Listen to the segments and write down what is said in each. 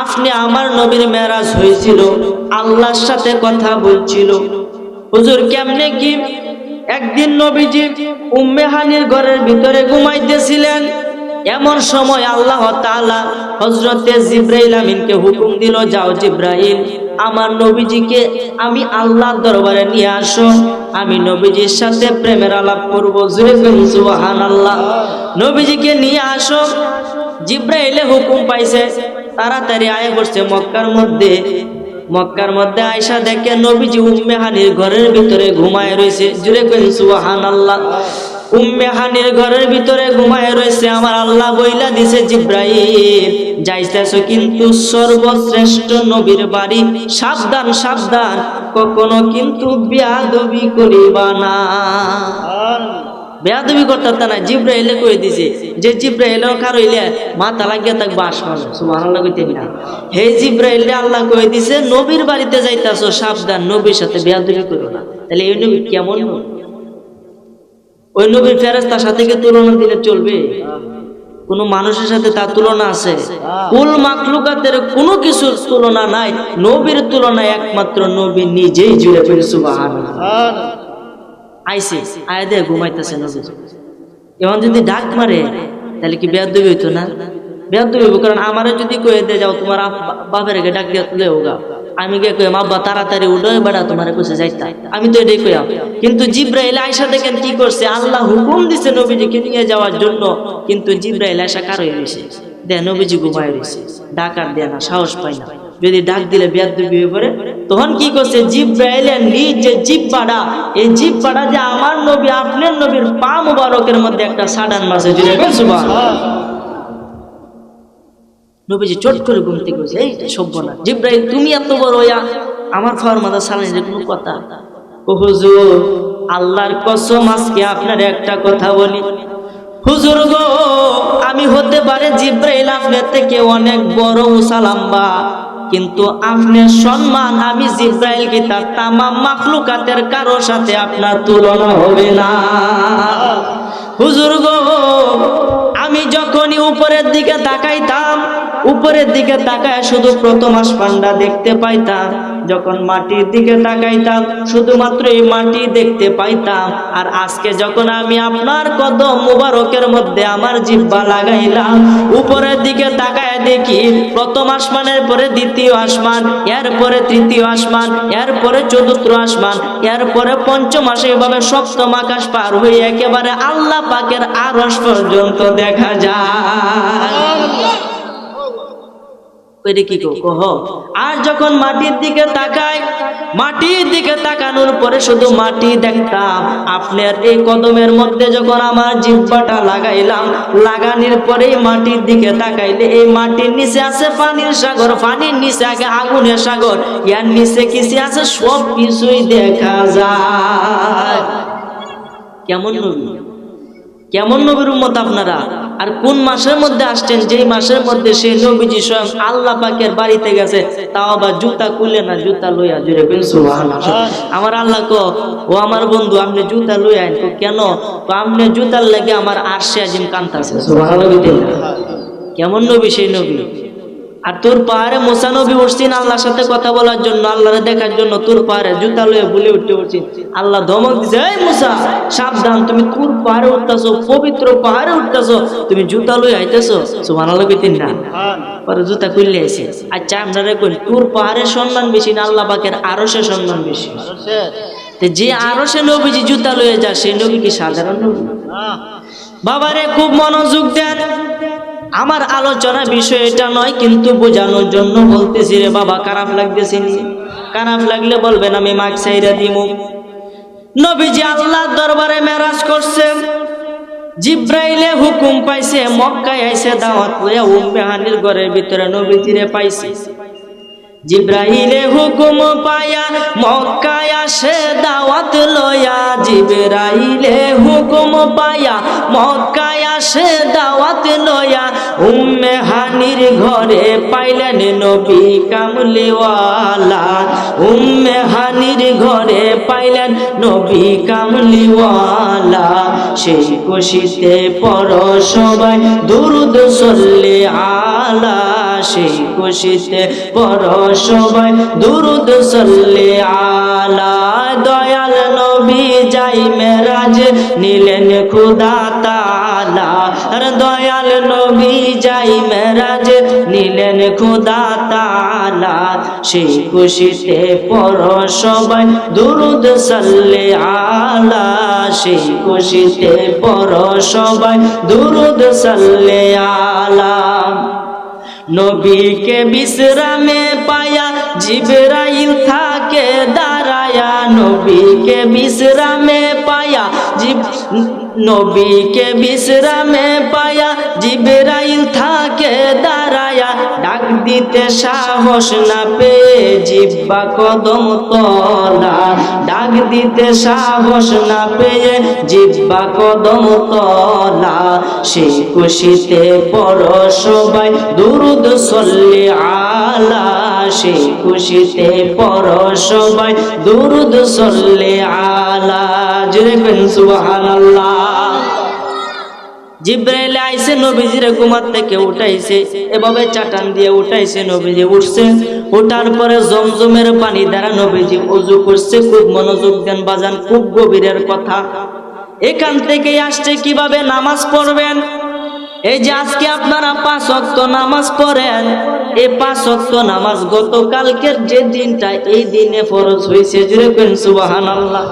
আপনি আমার নবীর মেরাজ হয়েছিল, আল্লাহর সাথে কথা বলছিল। হুজুর কেমনে কি? একদিন নবীজি উম্মে হানির ঘরের ভিতরে ঘুমাইতেছিলেন। এমন সময় আল্লাহ তাআলা হযরতে জিবরাইল আমিনকে হুকুম দিল, যাও জিবরাইল, আমার নবীজিকে আমি আল্লাহর দরবারে নিয়ে আসো, আমি নবীজির সাথে প্রেমের আলাপ করব। জোরে বলুন সুবহানাল্লাহ। নবীজিকে নিয়ে আসো। জিবরাইলে হুকুম পাইছে, তাড়াতাড়ি আয় করছে মক্কার মধ্যে আয়েশা দেখে নবীজি উম্মে হানির ঘরের ভিতরে ঘুমায় রয়েছে। জোরে বলুন সুবহানাল্লাহ। উম্মে হানির ঘরের ভিতরে ঘুমায় রয়েছে। আমার আল্লাহ বইলা দিছে, জিবরাইল যাইতেছো কিন্তু সর্বশ্রেষ্ঠ নবীর বাড়ি, সাবধান সাবধান, কখনো কিন্তু বেয়াদবি করিবা না। বেয়াদবি করতে না, জিবরাইলে কই দিছে যে জিবরাইল কারইলে মাথা লাগিয়া থাকবে আসমান। সুবহানাল্লাহ কইতেন না? হে জিবরাইলে আল্লাহ কই দিছে নবীর বাড়িতে যাইতাছো, সাবধান, নবীর সাথে বেয়াদবি করো না। তাহলে এই নবী কেমন? ওই নবীর ফেরেশতার সাথে কি তুলনা দিলে চলবে? কোন মানুষের সাথে তার তুলনা আছে? কুল মাখলুকাতের কোনো কিছুর তুলনা নাই, নবীর তুলনা একমাত্র নবী নিজেই। জুড়ে পড়ে সুবহানাল্লাহ। আইসে আয়াদে ঘুমাইতেছে নবী, এখন যদি ডাক মারে তাহলে কি বেয়াদবি হইতো না? বেয়াদবি হইব। কারণ আমারে যদি কয়ে দে, যাও তোমার বাপের গে ডাক দিয়ে তুলে হোগা, আমি গে কই আব্বা তাড়াতাড়ি উঠো, বেড়া তোমার কাছে যাইতা, আমি তো এটাই কইয়া। কিন্তু জিবরাইল আয়েশা দেখেন কি করছে, আল্লাহ হুকুম দিছে নবীজিকে নিয়ে যাওয়ার জন্য, কিন্তু জিবরাইল আয়েশা কার হয়ে রয়েছে, দেখ নবীজি ঘুমায় রয়েছে, ডাক আর দেয় না, সাহস পায় না। যদি ডাক দিলে বেয়াদবি হয়ে পড়ে, তখন কি করছে জিবরাইলের নিজে জিহ্বাটা, এই জিহ্বাটা যে আমার নবী আপনার নবীর পা মুবারকের মধ্যে একটা সাডান মারছে। জুড়ে সুবহানাল্লাহ। নবীজি চট করে ঘুম থেকে বলছে, এই সভ্যনা জিবরাইল, তুমি এত বড় হইয়া আমার ফাওয়ার মাথা সালাইলে কোনো কথা? ও হুজুর, আল্লাহর কসম আজকে আপনার একটা কথা বলি, হুজুর গো, আমি হতে পারে জিবরাইল আপনার থেকে অনেক বড় উঁচা লম্বা, কিন্তু আপনার সম্মান আমি জিবরাইলকে তার তামাম মাখলুকাতের কারোর সাথে আপনার তুলনা হবে না। হুজুর গো, আমি যখনই উপরের দিকে তাকাইতাম, উপরের দিকে তাকায় শুধু প্রথম আসমানটা দেখতে পাইতাম, যখন মাটির দিকে তাকাইতাম শুধুমাত্র এই মাটি দেখতে পাইতাম। আর আজকে যখন আমি আপনার কদম মুবারকের মধ্যে আমার জিহ্বা লাগাইলাম, উপরের দিকে তাকায় দেখি প্রথম আসমানের পরে দ্বিতীয় আসমান, এরপরে তৃতীয় আসমান, এরপরে চতুর্থ আসমান, এরপরে পঞ্চম আসে, এভাবে সপ্তম আকাশ পার হয়ে একেবারে আল্লাহ পাকের আরশ পর্যন্ত দেখা যায়। কি কহ? আর যখন মাটির দিকে তাকাই, মাটির দিকে তাকানোর পরে শুধু মাটি দেখতাম। আপনার এই কদমের মধ্যে যখন আমার জিহ্বাটা লাগাইলাম, লাগানোর পরে মাটির দিকে তাকাইলে এই মাটির নিচে আছে পানির সাগর, পানির নিচে আগে আগুনের সাগর, এর নিচে কিছু আছে, সব কিছুই দেখা যায়। কেমন নবী, কেমন নবীর উম্মত আপনারা? আর কোন মাসের মধ্যে আসছেন, যেই মাসের মধ্যে সেই নবীজি স্বয়ং আল্লাহ পাকের বাড়িতে গেছে, তাও আবার জুতা খুলে না, জুতা লইয়া। জুড়ে সুবহানাল্লাহ। আমার আল্লাহ কো, ও আমার বন্ধু, আপনি জুতা লইয়া আইন। কেন? তো আপনি জুতার লাগে আমার আরশে আজিম কান্তাছে। সুবহানাল্লাহ। কেমন নবী সেই নবী? আর তোর পাহাড়ে মুসা নবী উঠছেন আল্লাহর সাথে কথা বলার জন্য, আল্লাহরে দেখার জন্য, তোর পাহাড়ে জুতা লয়ে বলে উঠতে উঠছেন। আল্লাহ ধমক দিছে, এই মুসা সাবধান, তুমি তোর পাহাড়ে উঠতেছো, পবিত্র পাহাড়ে উঠতেছো, তুমি জুতা লয়ে আইতেছো। সুবহানাল্লাহ কইতেন না? পরে জুতা খুললে আইছে। আচ্ছা আপনারা কইন, তোর পাহাড়ের সম্মান বেশি না আল্লাহ পাকের আরশের সম্মান বেশি? যে আরশে নবীজি জুতা লয়ে যায়, সেই নবী কি সাধারণ নবী? বাবারে খুব মনোযোগ দেন, আমার আলোচনা বিষয় এটা নয়, কিন্তু বোঝানোর জন্য বলতেছি রে বাবা। খারাপ লাগতেছে নি? খারাপ লাগলে বলবেন, আমি মাইক ছাইরা দিমু। নবীজি আল্লাহর দরবারে মেরাজ করছে, জিবরাইলে হুকুম পাইছে, মক্কায় আইছে দাওয়াত লইয়া, উম্মে হানির ঘরের ভিতরে নবীজিরে পাইছে। জিবরাইলে হুকুম পায়া মক্কায় আসে দাওয়াত লইয়া, জিবরাইলে হুকুম পায়া মক্কায় আসে দাওয়াত লইয়া, উম্মে হানির ঘরে পাইলেন নবী কামলিওয়ালা, উম্মে হানির ঘরে পাইলেন নবী কামলিওয়ালা। সেই খুশিতে পড়ো সবাই দুরূদ সাল্লি আলা সেই খুশিতে পড়ো সবাই দুরুদ সাল্লি আলা। দয়াল নবী যাই মেরাজে নিলেন খোদা তাআলা, দয়াল নবী যাই মেরাজে নিলেন খোদা তাআলা। সেই খুশিতে পড়ো সবাই দুরুদ সাল্লি আলা, সেই খুশিতে পড়ো সবাই দুরুদ সাল্লি আলা। নবীকে বিশ্রামে পায়া জিবরাইল থাকে দাঁড়ায়া, নবীকে বিশ্রামে পায়া নবীকে বিশ্রামে পায়া জিবরাইল থাকে দাঁড়ায়া, ডাক দিতে সাহস না পেয়ে জিহ্বা কদম তলা, ডাক দিতে সাহস না পেয়ে জিহ্বা কদম তলা। সেই খুশিতে পড়ো সবাই দুরুদ সাল্লি আলা, সেই খুশিতে পড়ো সবাই দুরুদ সাল্লি আলা। জোরে বলেন সুবহানাল্লাহ। জিবরাইল আইছে নবীজির ঘুমার থেকে উঠাইছে, এভাবে চাটান দিয়ে উঠাইছে, নবীজি উঠছে। ওঠার পরে জমজমের পানি দ্বারা নবীজি ওযু করছে। খুব মনোযোগ দেন বাজান, খুব গভীরের কথা। এখান থেকে আসছে কিভাবে নামাজ পড়বেন। এই যে আজকে আপনারা 5 ওয়াক্ত নামাজ পড়েন, এই 5 ওয়াক্ত নামাজ গতকালকের যে দিনটা এই দিনে ফরজ হয়েছে। জোরে বলেন সুবহানাল্লাহ।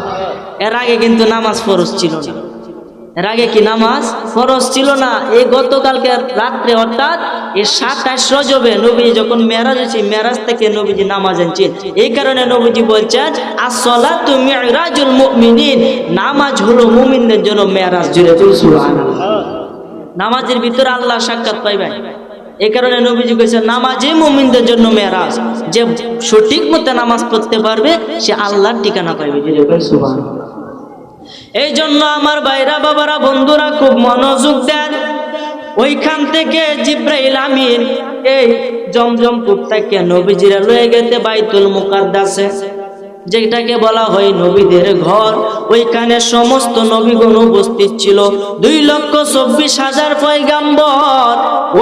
এর আগে কিন্তু নামাজ ফরজ ছিল না, এর আগে কি নামাজ ফরজ ছিল না। এই গতকালকে রাত্রে অর্থাৎ এই 27 রজবে নবী যখন মেরাজ হয়েছে, মেরাজ থেকে নবীজি নামাজ আনছেন। এই কারণে নবীজি বলছেন আসসালাতু মিরাজুল মুমিনিন, নামাজ হলো মুমিনদের জন্য মেরাজ। জুড়ে সুবহানাল্লাহ। নামাজের ভিতরে আল্লাহ সাক্ষাৎ পাইবেন। এই কারণে নবীজি কইছেন নামাজই মুমিনদের জন্য মেরাজ, যে সঠিক মতো নামাজ পড়তে পারবে সে আল্লাহর ঠিকানা পাইবে। জুড়ে সুবহানাল্লাহ। এই জন্য আমার ভাইরা বাবারা বন্ধুরা খুব মনোযোগ দেন। ওইখান থেকে জিবরাইল আমিন এই জমজম কূপ থেকে নবীজিরা লয়ে গেছে বাইতুল মুকাদ্দাসে, যেটাকে বলা হয় নবীদের ঘর। ওইখানে সমস্ত নবীগণ উপস্থিত ছিল, 2,24,000 পয়গাম্বর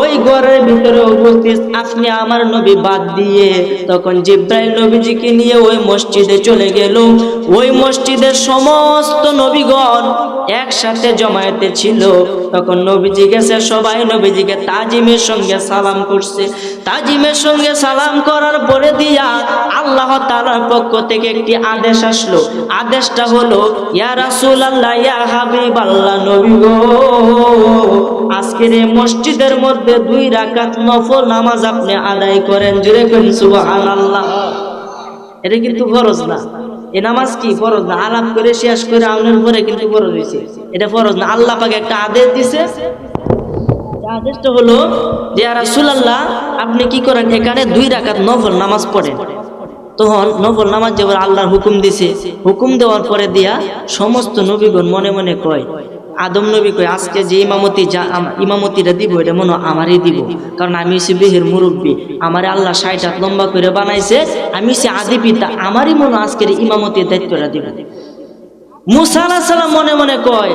ওই ঘরের ভিতরে উপস্থিত। আপনি আমার নবী বাদ দিয়ে তখন জিবরাইল নবীজিকে নিয়ে ওই মসজিদে চলে গেল। ওই মসজিদের সমস্ত নবীগণ একসাথে জমায়েতে ছিল। তখন নবীজি গেছে, সবাই নবীজিকে তাজিমের সঙ্গে সালাম করছে। তাজিমের সঙ্গে সালাম করার পরে দিয়া আল্লাহ তাআলার পক্ষ থেকে একটি আদেশ আসলো। আদেশটা হলো ইয়া রাসূলুল্লাহ, ইয়া হাবিবাল্লাহ, নবী গো, আজকের এই মসজিদের মধ্যে 2 রাকাত নফল নামাজ আপনি আদায় করেন। জোরে বলেন সুবহানাল্লাহ। এটা কিন্তু ফরজ না, এ নামাজ কি ফরজ না। আলাপ করে শেষ করে আউনের পরে কিন্তু ফরজ হয়েছে, এটা ফরজ না। আল্লাহ পাক একটা আদেশ দিছে। আদেশটা হলো যে ইয়া রাসূলুল্লাহ, আপনি কি করেন, এখানে 2 রাকাত নফল নামাজ পড়েন। তখন নফল নামাজ যখন আল্লাহর হুকুম দিছে, হুকুম দেওয়ার পরে দিয়া সমস্ত নবীগণ মনে মনে কয়, আদম নবী কয় আজকে যে ইমামতিটা দিব এটা মনে আমারই দিব, কারণ আমি হচ্ছে বিহের মুরব্বী, আমারে আল্লাহ 60 হাত লম্বা করে বানাইছে, আমি হচ্ছে আদি পিতা, আমারই মনে আজকের ইমামতির দায়িত্বটা দিব। মুসা আলাইহিস সালাম মনে মনে কয়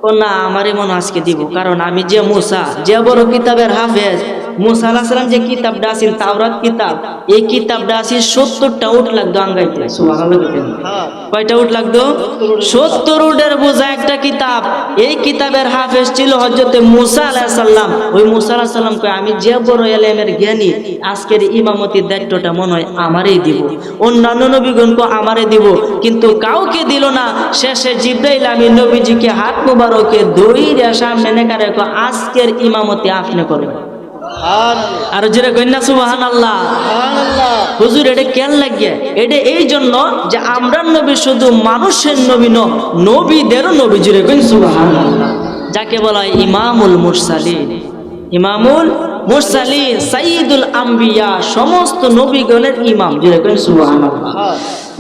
ও না, আমারই মনে আজকে দিব, কারণ আমি যে মুসা, যে বড় কিতাবের হাফেজ। মুসা আলাইহিস সালাম যে কিতাবটা আছে তাওরাত কিতাব, এই কিতাবটা আছে 70টা উট লাগতো আঙ্গাইতে। সুবহানাল্লাহ। কয়টা উট লাগতো? 70 উটের বোঝা একটা কিতাব। এই কিতাবের হাফেজ ছিল হযরত মুসা আলাইহিস সালাম। ওই মুসা আলাইহিস সালাম কয় আমি যে বড় ইলমের জ্ঞানী, আজকের ইমামতির দায়িত্বটা মনে হয় আমারই দিব। অন্যান্য নবীগণকে আমারই দিব, কিন্তু কাউকে দিল না। শেষে জিবরাইল আমিন নবীজিকে হাত মুবারকে ধইরা সামনে নেকা রেখো, আজকের ইমামতি আপনি করবেন। আর যারা কন্যা সুবহানাল্লাহ। হুজুর এটা কেন লাগে? এটা এই জন্য যে আমরা নবী শুধু মানুষের নবী নয়, নবীদেরও নবী। জুড়ে কন্যা সুবহানাল্লাহ। যাকে বলা হয় ইমামুল মুরসালিন, ইমামুল মুরসালিন, সাইয়্যিদুল আম্বিয়া, সমস্ত নবীগণের ইমাম। জুড়ে কন্যা সুবহানাল্লাহ।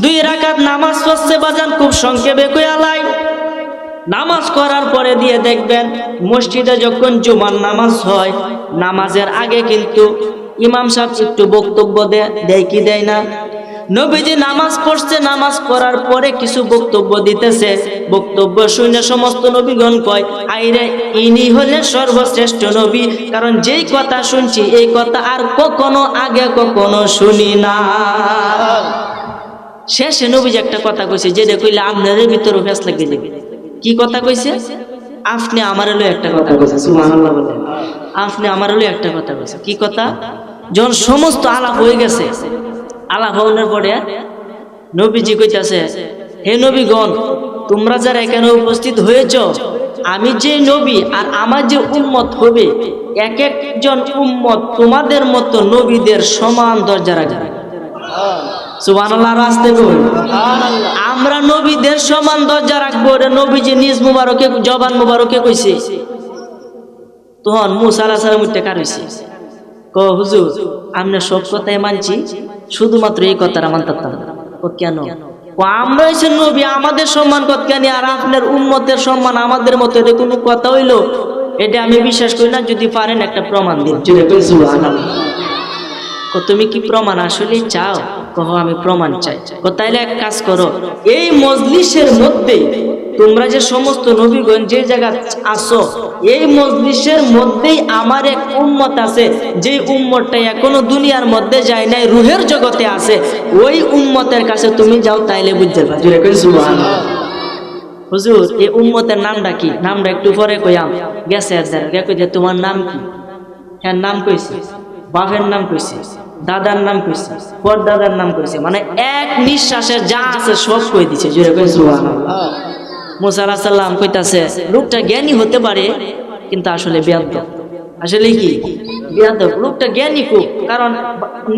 2 রাকাত নামাজ পড়ছে বাজান, খুব সংক্ষেপে কয়ালাই। নামাজ করার পরে দিয়ে দেখবেন মসজিদে যখন জুমার নামাজ হয়, নামাজের আগে কিন্তু ইমাম সাহেব একটু বক্তব্য দেয় কি দেয় না? নবীজি নামাজ পড়ছে, নামাজ পড়ার পরে কিছু বক্তব্য দিতেছে। বক্তব্য শুনে সমস্ত নবীগণ কয়, আইরে ইনি হলেন সর্বশ্রেষ্ঠ নবী, কারণ যেই কথা শুনছি এই কথা আর কখনো আগে কখনো শুনি না। শেষে নবীজি একটা কথা কইছে, যেটা কইলে আপনাদের ভিতরে ফেস লাগিয়ে দেবে। কি কথা কইছে? আপনি আমার হলো একটা কথা কইছে, সুবহানাল্লাহ বলেন। আপনি আমার হলো একটা কথা কইছে। কি কথা? যখন সমস্ত আলাপ হয়ে গেছে, আলাপ হওয়ার পরে নবীজি কইতাছে, হে নবীগণ, তোমরা যারা এখানে উপস্থিত হয়েছ, আমি যে নবী আর আমার যে উম্মত হবে, এক একজন উম্মত তোমাদের মতো নবীদের সমান দরজা রাখবে। সুবহানাল্লাহ, রাস্তে বল। আমরা নবীদের সমান দরজা রাখবো। রে নবীজি নিজ মুবারকে, জবান মুবারকে কইছে। তখন মুসা আলাইহিস সালাম উঠতে কার হইছে, কও হুজুর, আমরা সব কথাই মানছি, শুধুমাত্র এই কথাটা মানতাম না। ও কেন? ও আমরা হইছে নবী, আমাদের সম্মান কত কেন, আর আপনার উম্মতের সম্মান আমাদের মতো, এটা কোনো কথা হইলো? এটা আমি বিশ্বাস করি না, যদি পারেন একটা প্রমাণ দিন। সুবহানাল্লাহ। তুমি কি প্রমাণ আসলে চাও? কহ আমি প্রমাণ চাই। তাইলে এক কাজ করো, এই মজলিসের মধ্যে তোমরা যে সমস্ত নবীগণ যে জায়গা আসো, এই মজলিসের মধ্যেই আমার এক উম্মত আছে, যে উম্মতটা এখনো দুনিয়ার মধ্যে যায় নাই, রুহের জগতে আছে। ওই উম্মতের কাছে তুমি যাও, তাইলে বুঝতে পারবে। সুবহানাল্লাহ। হুজুর, এই উম্মতের নামটা কি? নামটা একটু পরে কইয়াম। গেছে কইতে, তোমার নাম কি? হ্যাঁ, নাম কইছে, বাপের নাম কইছে, দাদার নাম কইছে, পরদাদার নাম কইছে, মানে এক নিঃশ্বাসে যা আছে সব কই দিছে। জোরে কই সুবহানাল্লাহ। মুসা আলাইহিস সালাম কইতাছে, লোকটা জ্ঞানী হতে পারে কিন্তু আসলে বেয়াদব। আসলে কি বেয়াদব? লোকটা জ্ঞানী খুব, কারণ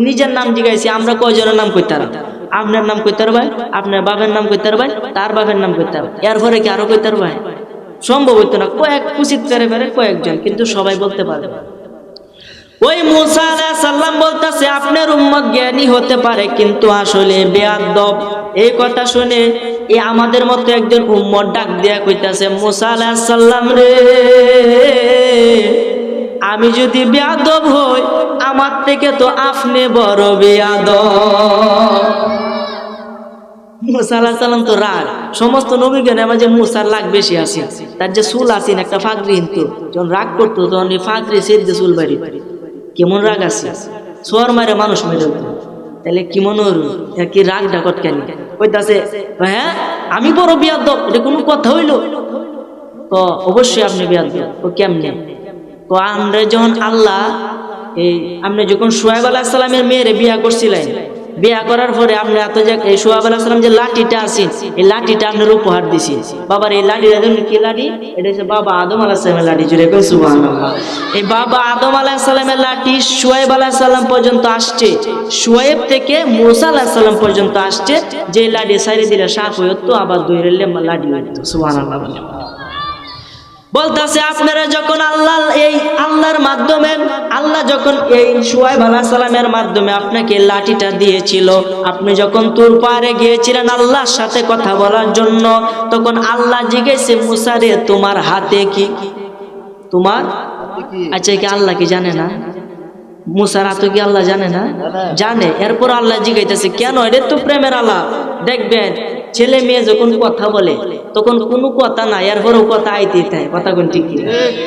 নিজের নাম জিগাইছি, আমরা কয়জনের নাম কইতার? আপনার নাম কইতার ভাই, আপনার বাপের নাম কইতার ভাই, তার বাপের নাম কইতার, এরপরে কি আরো কইতার ভাই? সম্ভব হইতো না। কয়েক কুচিত করে ফেরে কয়েকজন, কিন্তু সবাই বলতে পারে। ওই মুসা আলাইহিস সালাম বলতাছে, আপনার উম্মত জ্ঞানী হতে পারে কিন্তু আসলে বেয়াদব। এই কথা শুনে এই আমাদের মতো একজন উম্মত ডাক দিয়া কইতাছে, মুসা আলাইহিস সালাম রে, আমি যদি বেয়াদব হই, আমার থেকে তো আপনি বড় বেয়াদব। মুসা আলাইহিস সালাম তো রাগ, সমস্ত নবীগণের মাঝে মুসার রাগ বেশি আছে। তার যে চুল আছে একটা ফাঁকরি, কিন্তু যখন রাগ করতো তখন এই ফাঁকরি সেদ্ধে চুল বাড়ি। কেমন রাগ আছে, সোয়ার মারে মানুষ মেরে, তাহলে কি মনে হল কি রাগ ডাকত কেন? কইতাছে, হ্যাঁ আমি বড় বেয়াদব, এটা কোনো কথা হইল? তো অবশ্যই আপনি বেয়াদব। ও কেমনে? তো আমরা যখন আল্লাহ আপনি যখন শুআয়ব আলাইহিস সালামের মেয়েরে বিয়া করছিলেন, বিয়া করার পরে আপনি এত যে এই শুআয়ব আলাইহিস সালাম যে লাঠিটা আছে, এই লাঠিটা আপনার উপহার দিছি। বাবার এই লাঠিটা কি লাঠি? এটা হচ্ছে বাবা আদম আলাইহিস সালামের লাঠি। জোরে কই সুবহানাল্লাহ। এই বাবা আদম আলাইহিস সালামের লাঠি শুআয়ব আলাইহিস সালাম পর্যন্ত আসছে, শুআয়ব থেকে মুসা আলাইহিস সালাম পর্যন্ত আসছে। যে লাঠি সাইরে দিলে সাপ হইতো, আবার দইরেলে লাঠি হইতো। সুবহানাল্লাহ। বলতাছে, আপনারা যখন আল্লাহর মাধ্যমে, আল্লাহ যখন এই শুআয়ব আলাইহিস সালামের মাধ্যমে আপনাকে লাঠিটা দিয়েছিল, আপনি যখন তুর পারে গিয়েছিলেন আল্লাহর সাথে কথা বলার জন্য, তখন আল্লাহ জিজ্ঞেসে, মুসা রে, তোমার হাতে কি? তোমার আচ্ছা, কি আল্লাহ কি জানে না? মুসার হাতে কি আল্লাহ জানে না? জানে। এরপর আল্লাহ জিজ্ঞাসা, কেন? এটা তো প্রেমের আলাপ। দেখবেন ছেলে মেয়ে যখন কথা বলে তখন কোনো কথা না, এরপরও কথা আইতেই থাকে। কথা কোন ঠিক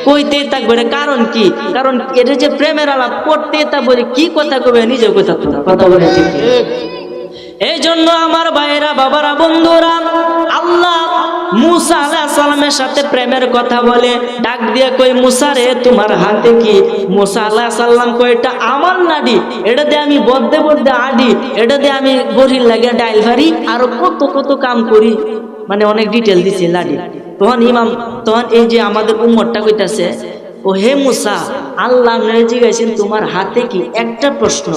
কইতেই থাকবে। কারণ কি? কারণ এটা যে প্রেমের আলাপ, করতেই থাকবে। কি কথা কবে নিজে কথা কথা বলে ঠিক। এই জন্য আমার ভাইয়েরা, বাবারা, বন্ধুরা, আল্লাহ মুসা আলাইহিস সালামের সাথে প্রেমের কথা বলে ডাক দিয়ে কই, মুসা রে, তোমার হাতে কি? মুসা আলাইহিস সালাম কই, এটা আমার লাঠি, এটা দিয়ে আমি বদ্ধে বদ্ধে আডি, এটা দিয়ে আমি গরির লাগে ডাইল ভারি, আর কত কত কাম করি, মানে অনেক ডিটেল দিছে লাঠি। তখন এই যে আমাদের উম্মতটা কইতাছে, ও হে মুসা, আল্লাহ জিজ্ঞাসেন তোমার হাতে কি? একটা প্রশ্ন,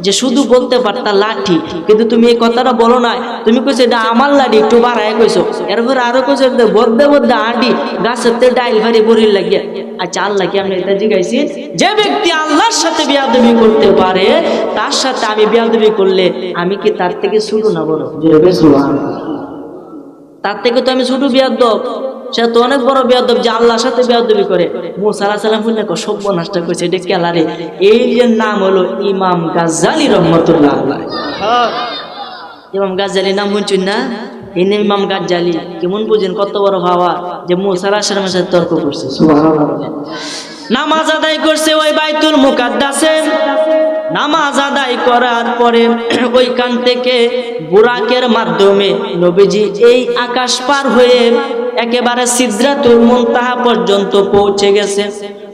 যে শুধু বলতে পারতা লাঠি, কিন্তু তুমি এই কথাটা বলো না, তুমি কইছো এটা আমার লাঠি, একটু বাড়ায় কইছো। এরপর আরো কইছো বদ্ধে বদ্ধে আডি, গাছের ডাইল ভারি বরির লাগিয়া। আচ্ছা, আল্লাহ কি আপনি এটা জিজ্ঞাসেন? যে ব্যক্তি আল্লাহর সাথে বেয়াদবি করতে পারে, তার সাথে আমি বেয়াদবি করলে আমি কি তার থেকে ছোট না বড়? তার থেকে তো আমি ছোট বেয়াদব, সে তো অনেক বড় বেয়াদব যে আল্লাহর সাথে বেয়াদবি করে। মুসা আলাইহিস সালাম বললেন, সর্বনাশটা কইছে, এটা কেলারে। এই যে নাম হলো ইমাম গাজ্জালী রাহমাতুল্লাহ আলাইহি। ইমাম গাজ্জালি নাম শুনছেন না? এই নাম ইমাম গাজ্জালি। কেমন বুঝেন কত বড় ভাবা যে মুসা আলাইহিস সালামের সাথে তর্ক করছে। সুবহানাল্লাহ। নামাজ আদায় করছে ওই বাইতুল মুকাদ্দাসে। নামাজ আদায় করার পরে ওইখান থেকে বুরাকের মাধ্যমে নবীজি এই আকাশ পার হয়ে একেবারে সিদরাতুল মুনতাহা পর্যন্ত পৌঁছে গেছে।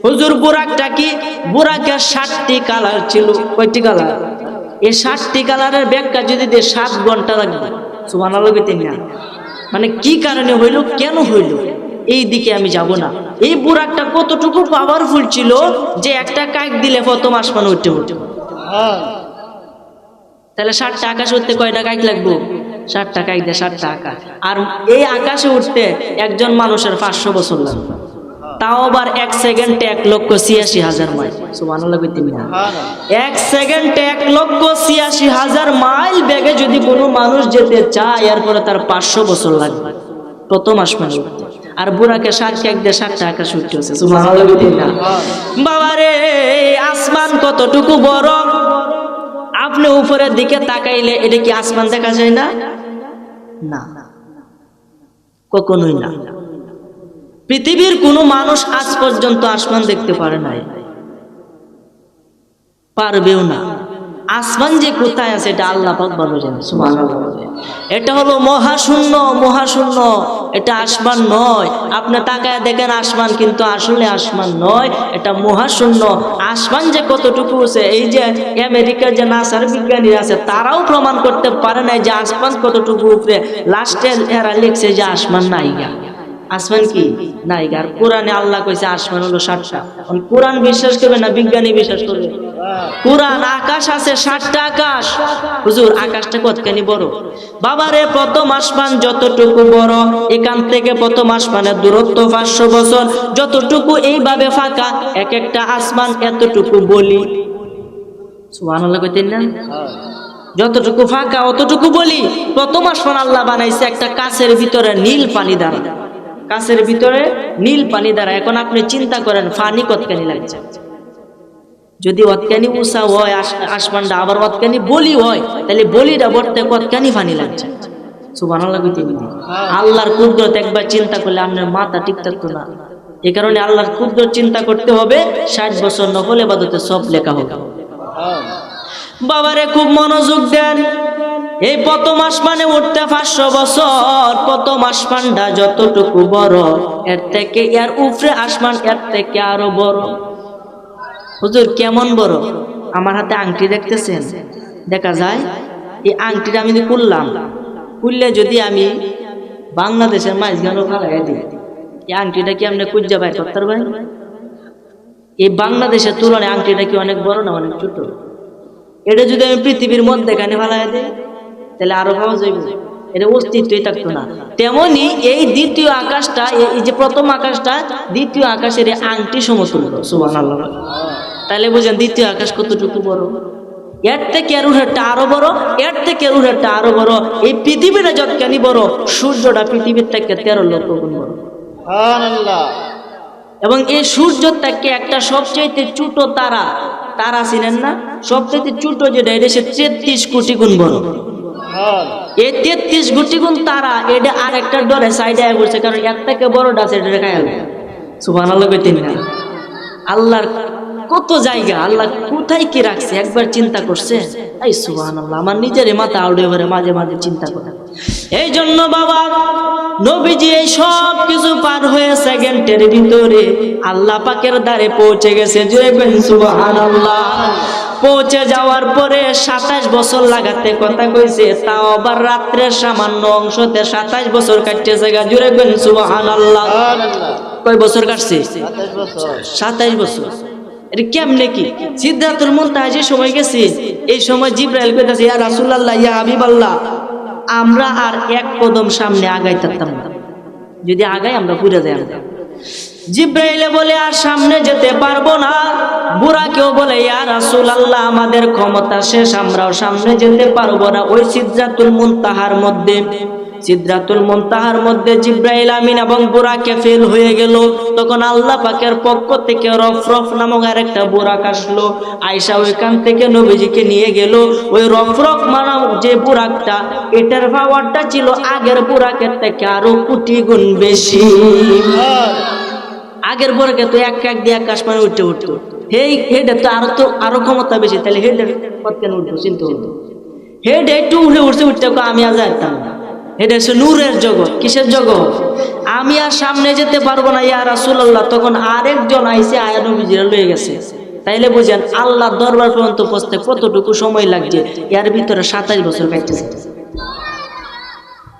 হুজুর বুরাকটা কি? বুরাকের 7টি কালার ছিল। কয়টি কালার? এই 7টি কালারের ব্যাখ্যা যদি দিয়ে 7 ঘন্টা লাগবে। সুবহানাল্লাহ কইতেন না? মানে কি কারণে হইল, কেন হইল, এই দিকে আমি যাব না। এই বুরাকটা কতটুকু পাওয়ারফুল ছিল যে একটা কাক দিলে প্রথম আসমান উঠে উঠে। তাহলে 7টা আকাশ উঠতে কয়টা কাক লাগবে? 7টা কাক দিয়ে 7টা আকাশ। আর এই আকাশে উঠতে একজন মানুষের 500 বছর লাগবে। তাও আবার 1 সেকেন্ডে 1,86,000 মাইল। সুবহানাল্লাহ কইতেন না? 1 সেকেন্ডে 1,86,000 মাইল বেগে যদি কোনো মানুষ যেতে চায় এরপরে তার 500 বছর লাগবে প্রথম আসমানে উঠতে। আর বুরাকে 7 কাক দিয়ে 7টা আকাশ উঠতে হচ্ছে। সুবহানাল্লাহ কইতেন না? বাবারে আসমান কতটুকু বড়! আপনি উপরের দিকে তাকাইলে এটা কি আসমান দেখা যায় না? না, কখনোই না। পৃথিবীর কোনো মানুষ আজ পর্যন্ত আসমান দেখতে পারে নাই, পারবেও না। আসমান যে কোথায় আছে এটা আল্লাহ পাক ভালো জানেন। সুবহানাল্লাহ। এটা হলো মহাশূন্য, মহাশূন্য। এটা আসমান নয়। আপনি তাকায় দেখেন আসমান, কিন্তু আসলে আসমান নয়, এটা মহাশূন্য। আসমান যে কতটুকু আছে, এই যে আমেরিকার যে নাসার বিজ্ঞানী আছে তারাও প্রমাণ করতে পারে নাই যে আসমান কতটুকু উপরে। লাস্টে এরা লিখছে যে আসমান নাইগা। আসমান কি? নাইগা। আর কোরআনে আল্লাহ কইছে আসমান হলো 7টা। কোরআন বিশ্বাস করবে না বিজ্ঞানী বিশ্বাস করবে? কোরআন আকাশ আছে 7টা আকাশ। হুজুর আকাশটা কতখানি বড়? বাবারে প্রথম আসমান যতটুকু বড়, এখান থেকে প্রথম আসমানের দূরত্ব 500 বছর। যতটুকু এইভাবে ফাঁকা, এক একটা আসমান এতটুকু বলি। সুবহানাল্লাহ কইতেন না? যতটুকু ফাঁকা অতটুকু বলি। প্রথম আসমান আল্লাহ বানাইছে একটা কাছের ভিতরে নীল পানি দ্বারা। কাছের ভিতরে নীল পানি দ্বারা। এখন আপনি চিন্তা করেন পানি কতখানি লাগছে। যদি অতখানি উঁচা হয় আসমানটা, আবার অতখানি বলি হয়, তাহলে বলিটা ভরতে কতখানি পানি লাগছে। সুবহানাল্লাহ কইতেন না? আল্লাহর কুদরত একবার চিন্তা করলে আপনার মাথা ঠিক থাকতো না। এই কারণে আল্লাহর কুদরত চিন্তা করতে হবে। 60 বছর নফল ইবাদতে সব লেখা হবে। বাবারে খুব মনোযোগ দেন। এই প্রথম আসমানে উঠতে 500 বছর। প্রথম আসমানটা যতটুকু বড়, এর থেকে এর উপরে আসমান এর থেকে আরো বড়। হুজুর কেমন বড়? আমার হাতে আংটি দেখতেছেন, দেখা যায়। এই আংটিটা আমি খুললাম, খুললে যদি আমি বাংলাদেশের মাঝখানে ফালাই দিই, এই আংটিটা কি আপনি খুঁজে বাইর করতে পারবেন? এই বাংলাদেশের তুলনায় আংটিটা কি অনেক বড় না অনেক ছোট? এটা যদি আমি পৃথিবীর মধ্যে এখানে ফালাই দিই তাহলে আরো ভালো যাইব, এটা অস্তিত্বই থাকতো না। তেমনি এই দ্বিতীয় আকাশটা, এই যে প্রথম আকাশটা দ্বিতীয় আকাশের আংটি সমতুল্য। সুবহানাল্লাহ। তাহলে বুঝেন দ্বিতীয় আকাশ কতটুকু বড়। এর থেকে এর উড়েরটা আরো বড়, এর থেকে এর উড়েরটা আরো বড়। এই পৃথিবীটা যতখানি বড়, সূর্যটা পৃথিবীর থেকে 13 লক্ষ গুণ বড়। সুবহানাল্লাহ। এবং এই সূর্য থেকে একটা সবচেয়ে ছোট তারা, তারা চিনেন না? সবচেয়ে ছোট যেটা, এটা সে 33 কোটি গুণ বড়। এই 33 কোটি গুণ তারা, এটা আর একটা ডরে সাইডে আয় করছে, কারণ এর থেকে বড়টা আছে এটা খায়াল। সুবহানাল্লাহ কইতেন না? আল্লাহর কত জায়গা, আল্লাহ কোথায় কি রাখছে একবার চিন্তা করছে? এই সুবহানাল্লাহ, আমার নিজের মাথা আউড়ে ভরে মাঝে মাঝে চিন্তা করে। এই জন্য বাবা নবীজি এই সব কিছু পার হয়ে সেকেন্ডের ভিতরে আল্লাহ পাকের দ্বারে পৌঁছে গেছে। জোরে বলেন সুবহানাল্লাহ। পৌঁছে যাওয়ার পরে 27 বছর লাগাতে কথা কইছে, তাও আবার রাত্রের সামান্য অংশতে 27 বছর কাটতেছে। জোরে বলেন সুবহানাল্লাহ। কয় বছর কাটছে? 27 বছর। এটা কেমনে কি? সিদরাতুল মুনতাহা যে সময় গেছে, এই সময় জিবরাইল কইতাছে, ইয়া রাসূলুল্লাহ, ইয়া হাবিবাল্লাহ, আমরা আর এক কদম সামনে আগাইতাম না। যদি আগাই আমরা পুরে যাই। জিব্রাইলে বলে আর সামনে যেতে পারবো না। বুরাকেও বলে ইয়া রাসূলুল্লাহ আমাদের ক্ষমতা শেষ, আমরাও সামনে যেতে পারবো না। ওই সিদরাতুল মুনতাহার মধ্যে জিব্রাইল আমিন এবং বুরাকে ফেল হয়ে গেল। তখন আল্লাহ পাকের পক্ষ থেকে রফরফ নামক আরেকটা বুরাক আসলো। আয়েশা ওইখান থেকে নবীজিকে নিয়ে গেল। ওই রফরফ মানে যে বুরাকটা, এটার পাওয়ারটা ছিল আগের বুরাকের থেকে আরো কোটি গুণ বেশি। আগের বুরাকে তো এক এক দিয়ে আকাশ মানে উঠতে উঠতো, হেডের তো আরো ক্ষমতা বেশি, তাহলে হেডের পথ কেন উঠবো চিন্তা হতো। হেড একটু উঠতে আমি আজ যেতাম না। এটা হচ্ছে নূরের জগৎ। কিসের জগৎ? আমি আর সামনে যেতে পারবো না ইয়া রাসূলুল্লাহ। তখন আরেকজন আইসে আয়া নবীজিরা লয়ে গেছে। তাইলে বুঝেন আল্লাহ দরবার পর্যন্ত পৌঁছতে কতটুকু সময় লাগছে। এর ভিতরে 27 বছর কাটতেছে।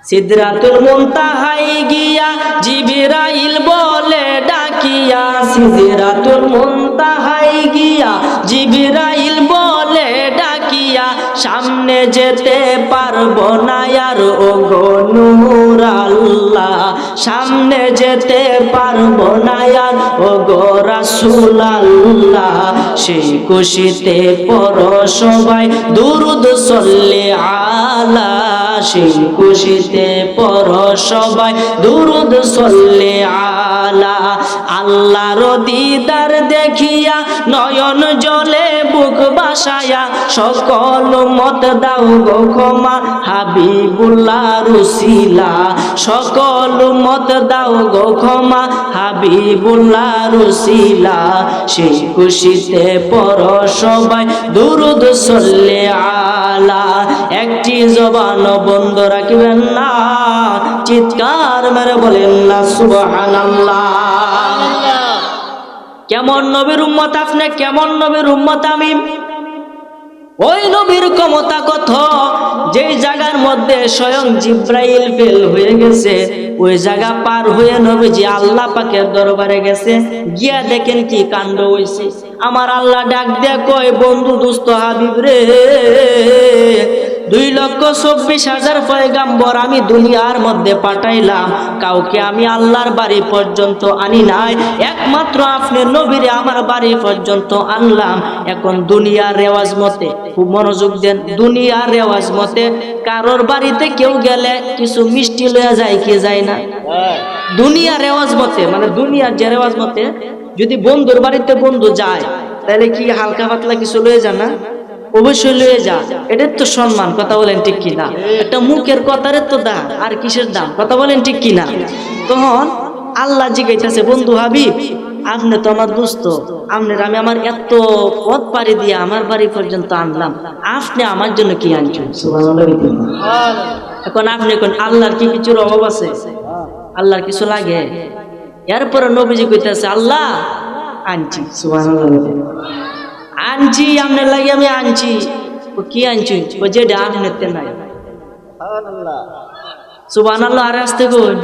সিদরাতুল মুনতাহায় গিয়া জিবরাইল বলে ডাকিয়া, সিদরাতুল মুনতাহায় গিয়া জিবরাইল বলে ডাকিয়া, সামনে যেতে পারবো না আর ও গো নূর আল্লাহ, সামনে যেতে পারবো না আর ও গো রাসূল আল্লাহ। সেই খুশিতে পড়ো সবাই দুরুদ সল্লি আলা, সেই খুশিতে পড়ো সবাই দুরুদ সল্লি আলা। আল্লাহর দিদার দেখিয়া নয়ন জলে বুক বাসায়া, সকল মত দাও গো ক্ষমা হাবিবুল্লাহ রসিলা, সকল মত দাও গো ক্ষমা হাবিবুল্লাহ রসিলা। সেই খুশিতে পড়ো সবাই দুরুদ সল্লি আলা। একটি জবান বন্ধ রাখবেন না, চিৎকার মেরে বলেন না সুবহানাল্লাহ। কেমন নবীর উম্মত আপনি, কেমন নবীর উম্মত আমি? ওই নবীর ক্ষমতা কত, যেই জায়গার মধ্যে স্বয়ং জিব্রাইল ফেল হয়ে গেছে, ওই জায়গা পার হয়ে নবীজি আল্লাহ পাকের দরবারে গেছে। গিয়া দেখেন কি কাণ্ড হইছে। আমার আল্লাহ ডাক দেয়া কয়, বন্ধু দুস্থ হাবিব রে, 2,24,000 পয়গাম্বর আমি দুনিয়ার মধ্যে পাঠাইলাম, কাউকে আমি আল্লাহর বাড়ি পর্যন্ত আনি নাই, একমাত্র আপনি নবীরে আমার বাড়ি পর্যন্ত আনলাম। এখন দুনিয়ার রেওয়াজ মতে, খুব মনোযোগ দেন, দুনিয়ার রেওয়াজ মতে কারোর বাড়িতে কেউ গেলে কিছু মিষ্টি লয়ে যায় কি যায় না? দুনিয়ার রেওয়াজ মতে, মানে দুনিয়ার যে রেওয়াজ মতে যদি বন্ধুর বাড়িতে বন্ধু যায়, তাহলে কি হালকা পাতলা কিছু লয়ে যায় না? অবশ্যই লয়ে যা, এটার তো সম্মান। কথা বলেন ঠিক কিনা? একটা মুখের কথার তো দাম, আর কিসের দাম? কথা বলেন ঠিক কিনা? তখন আল্লাহ জিজ্ঞাসা, বন্ধু হাবিব আপনি তো আমার দোস্ত, আপনার আমি আমার এত পথ পাড়ি দিয়ে আমার বাড়ি পর্যন্ত আনলাম, আপনি আমার জন্য কি আনছেন? এখন আপনি কোন আল্লাহর কি কিছুর অভাব আছে? আল্লাহর কিছু লাগে? এরপরে নবীজি কইতেছে আল্লাহ আনছি, সুবহানাল্লাহ আনছি, আপনার লাগে আমি আনছি। ও কি আনছি? ও যে ডান নেতে নাই। সুবহানাল্লাহ। আর আসতে কোন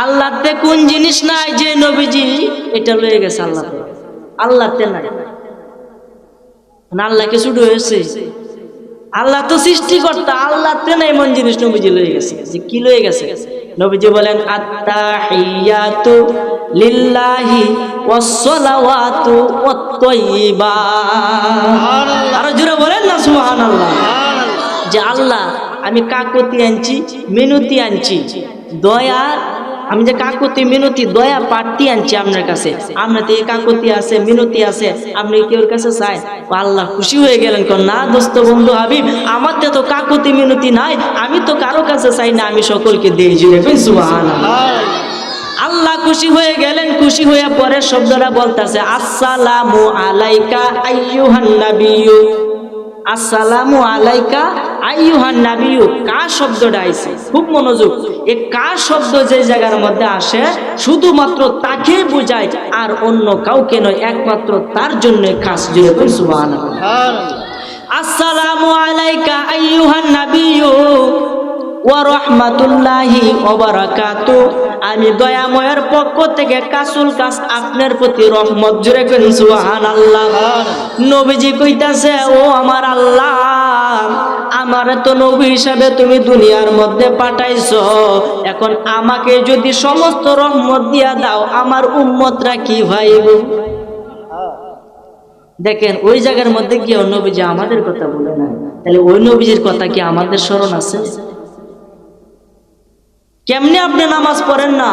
আল্লাহতে কোন জিনিস নাই যে নবীজি এটা লয়ে গেছে? আল্লাহতে নাই। আল্লাহকে ছুট হয়েছে? আল্লাহ তো সৃষ্টিকর্তা, আল্লাহতে নাই এমন জিনিস নবীজি লয়ে গেছে। যে কি লয়ে গেছে? নবীজি বলেন আত্তাহিয়াতু লিল্লাহি ওয়াসসালাওয়াতু ওয়াত-তাইয়্যিবাত। আর জোরে বলেন না সুবহানাল্লাহ। যে আল্লাহ আমি কাকুতি আনছি, মিনতি আনছি, দয়া, আমি যে কাকুতি মিনতি দয়া প্রার্থী আনছি আপনার কাছে। আপনার তো এই কাকুতি আছে, মিনতি আছে, আপনি কেউর কাছে চাই? আল্লাহ খুশি হয়ে গেলেন, না দোস্ত বন্ধু হাবিব আমার তো কাকুতি মিনতি নাই, আমি তো কারো কাছে চাই না, আমি সকলকে দিয়ে জুড়ে। সুবহানাল্লাহ। আল্লাহ খুশি হয়ে গেলেন। খুশি হয়ে পরে শব্দটা বলতেছে আসসালামু আলাইকা আইয়ুহান নাবিয়্যু, আসসালামু আলাইকা আইয়ুহান নাবিয়্যু। কা শব্দটা আইছে, খুব মনোযোগ। এই কা শব্দ যে জায়গার মধ্যে আসে শুধুমাত্র তাকে বোঝায়, আর অন্য কাউকে নয়, একমাত্র তার জন্য খাস। জুড়ে সুবহানাল্লাহ। আসসালামু আলাইকা আইয়ুহান নাবিয়্যু ওয়া রাহমাতুল্লাহি ওয়া বারাকাতুহু। আমি দয়াময়ের পক্ষ থেকে কাসুল কাস আপনার প্রতি রহমত। জুড়ে করেন সুবহানাল্লাহ। নবীজি কইতাছে ও আমার আল্লাহ, আমার আমারে তো নবী হিসাবে তুমি দুনিয়ার মধ্যে পাঠাইছো, এখন আমাকে যদি সমস্ত রহমত দিয়া দাও আমার উম্মতরা কি ভাইব? দেখেন ওই জায়গার মধ্যে গিয়ে নবীজি আমাদের কথা বলে না, তাহলে ওই নবীজির কথা কি আমাদের স্মরণ আছে? কেমনে আপনি নামাজ পড়েন না,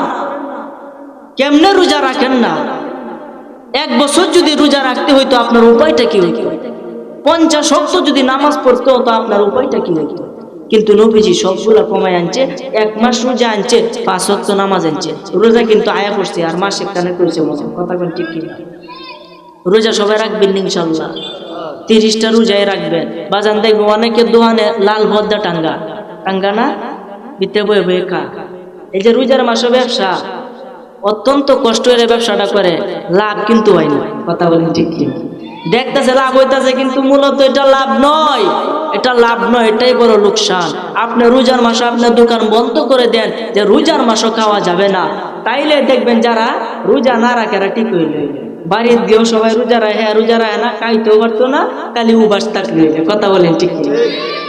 কেমনে রোজা রাখেন না? 1 বছর যদি রোজা রাখতে হইতো আপনার উপায়টা কি হইতো? 50 ওয়াক্ত যদি নামাজ পড়তে হতো আপনার উপায়টা কি হইতো? কিন্তু নবীজি সবগুলা কমায় আনছে, 1 মাস রোজা আনছে, 5 ওয়াক্ত নামাজ আনছে। রোজা কিন্তু আয়া পড়ছে আর মাসে কানে করেছে মজা, কথা কোন ঠিক কিনা? রোজা সবাই রাখবেন ইনশাআল্লাহ, 30টা রোজায় রাখবেন। বাজান দেখবো অনেকে দোকানে লাল ভদ্দা টাঙ্গা না বিতে বয়ে বয়ে খা। এই যে রোজার মাসে ব্যবসা অত্যন্ত কষ্ট করে ব্যবসাটা করে, লাভ কিন্তু হয় না, কথা বলেন ঠিক কি? দেখতেছে লাভ হইতাছে কিন্তু মূলত এটা লাভ নয়, এটা লাভ নয়, এটাই বড় লোকসান। আপনি রোজার মাসে আপনার দোকান বন্ধ করে দেন যে রোজার মাসও খাওয়া যাবে না, তাইলে দেখবেন যারা রোজা না রাখে ঠিক হইলে বাড়ির দিয়েও সবাই রোজা রাখে না, খাইতেও পারতো না, খালি উবাস থাকলে হইলে, কথা বলেন ঠিক কি?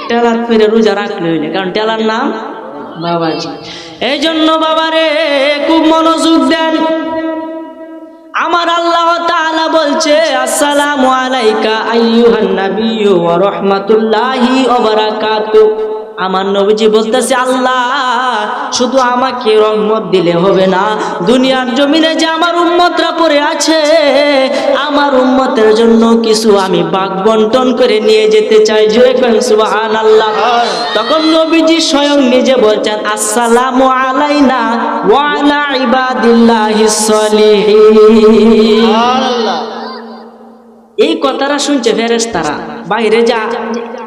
টেলার ফিরে রোজা রাখলে হইলে, কারণ টেলার নাম বাবাজি। এই জন্য বাবারে খুব মনোযোগ দেন। আমার আল্লাহ তাআলা বলছে আসসালামু আলাইকা আইয়ুহান নাবিয়্যু ওয়া রাহমাতুল্লাহি ওয়া বারাকাতুহু। আমার নবীজি বলতেছে আল্লাহ শুধু আমাকে রহমত দিলে হবে না, দুনিয়ার জমিনে যে আমার উম্মতরা পড়ে আছে আমার উম্মতের জন্য কিছু আমি ভাগ বন্টন করে নিয়ে যেতে চাই। জোরে বলেন সুবহানাল্লাহ। তখন নবীজি স্বয়ং নিজে বলছেন আসসালামু আলাইনা ওয়া আলা ইবাদিল্লাহিস সলিহিন। এই কথাটা শুনছে ফেরেশতারা বাইরে, যা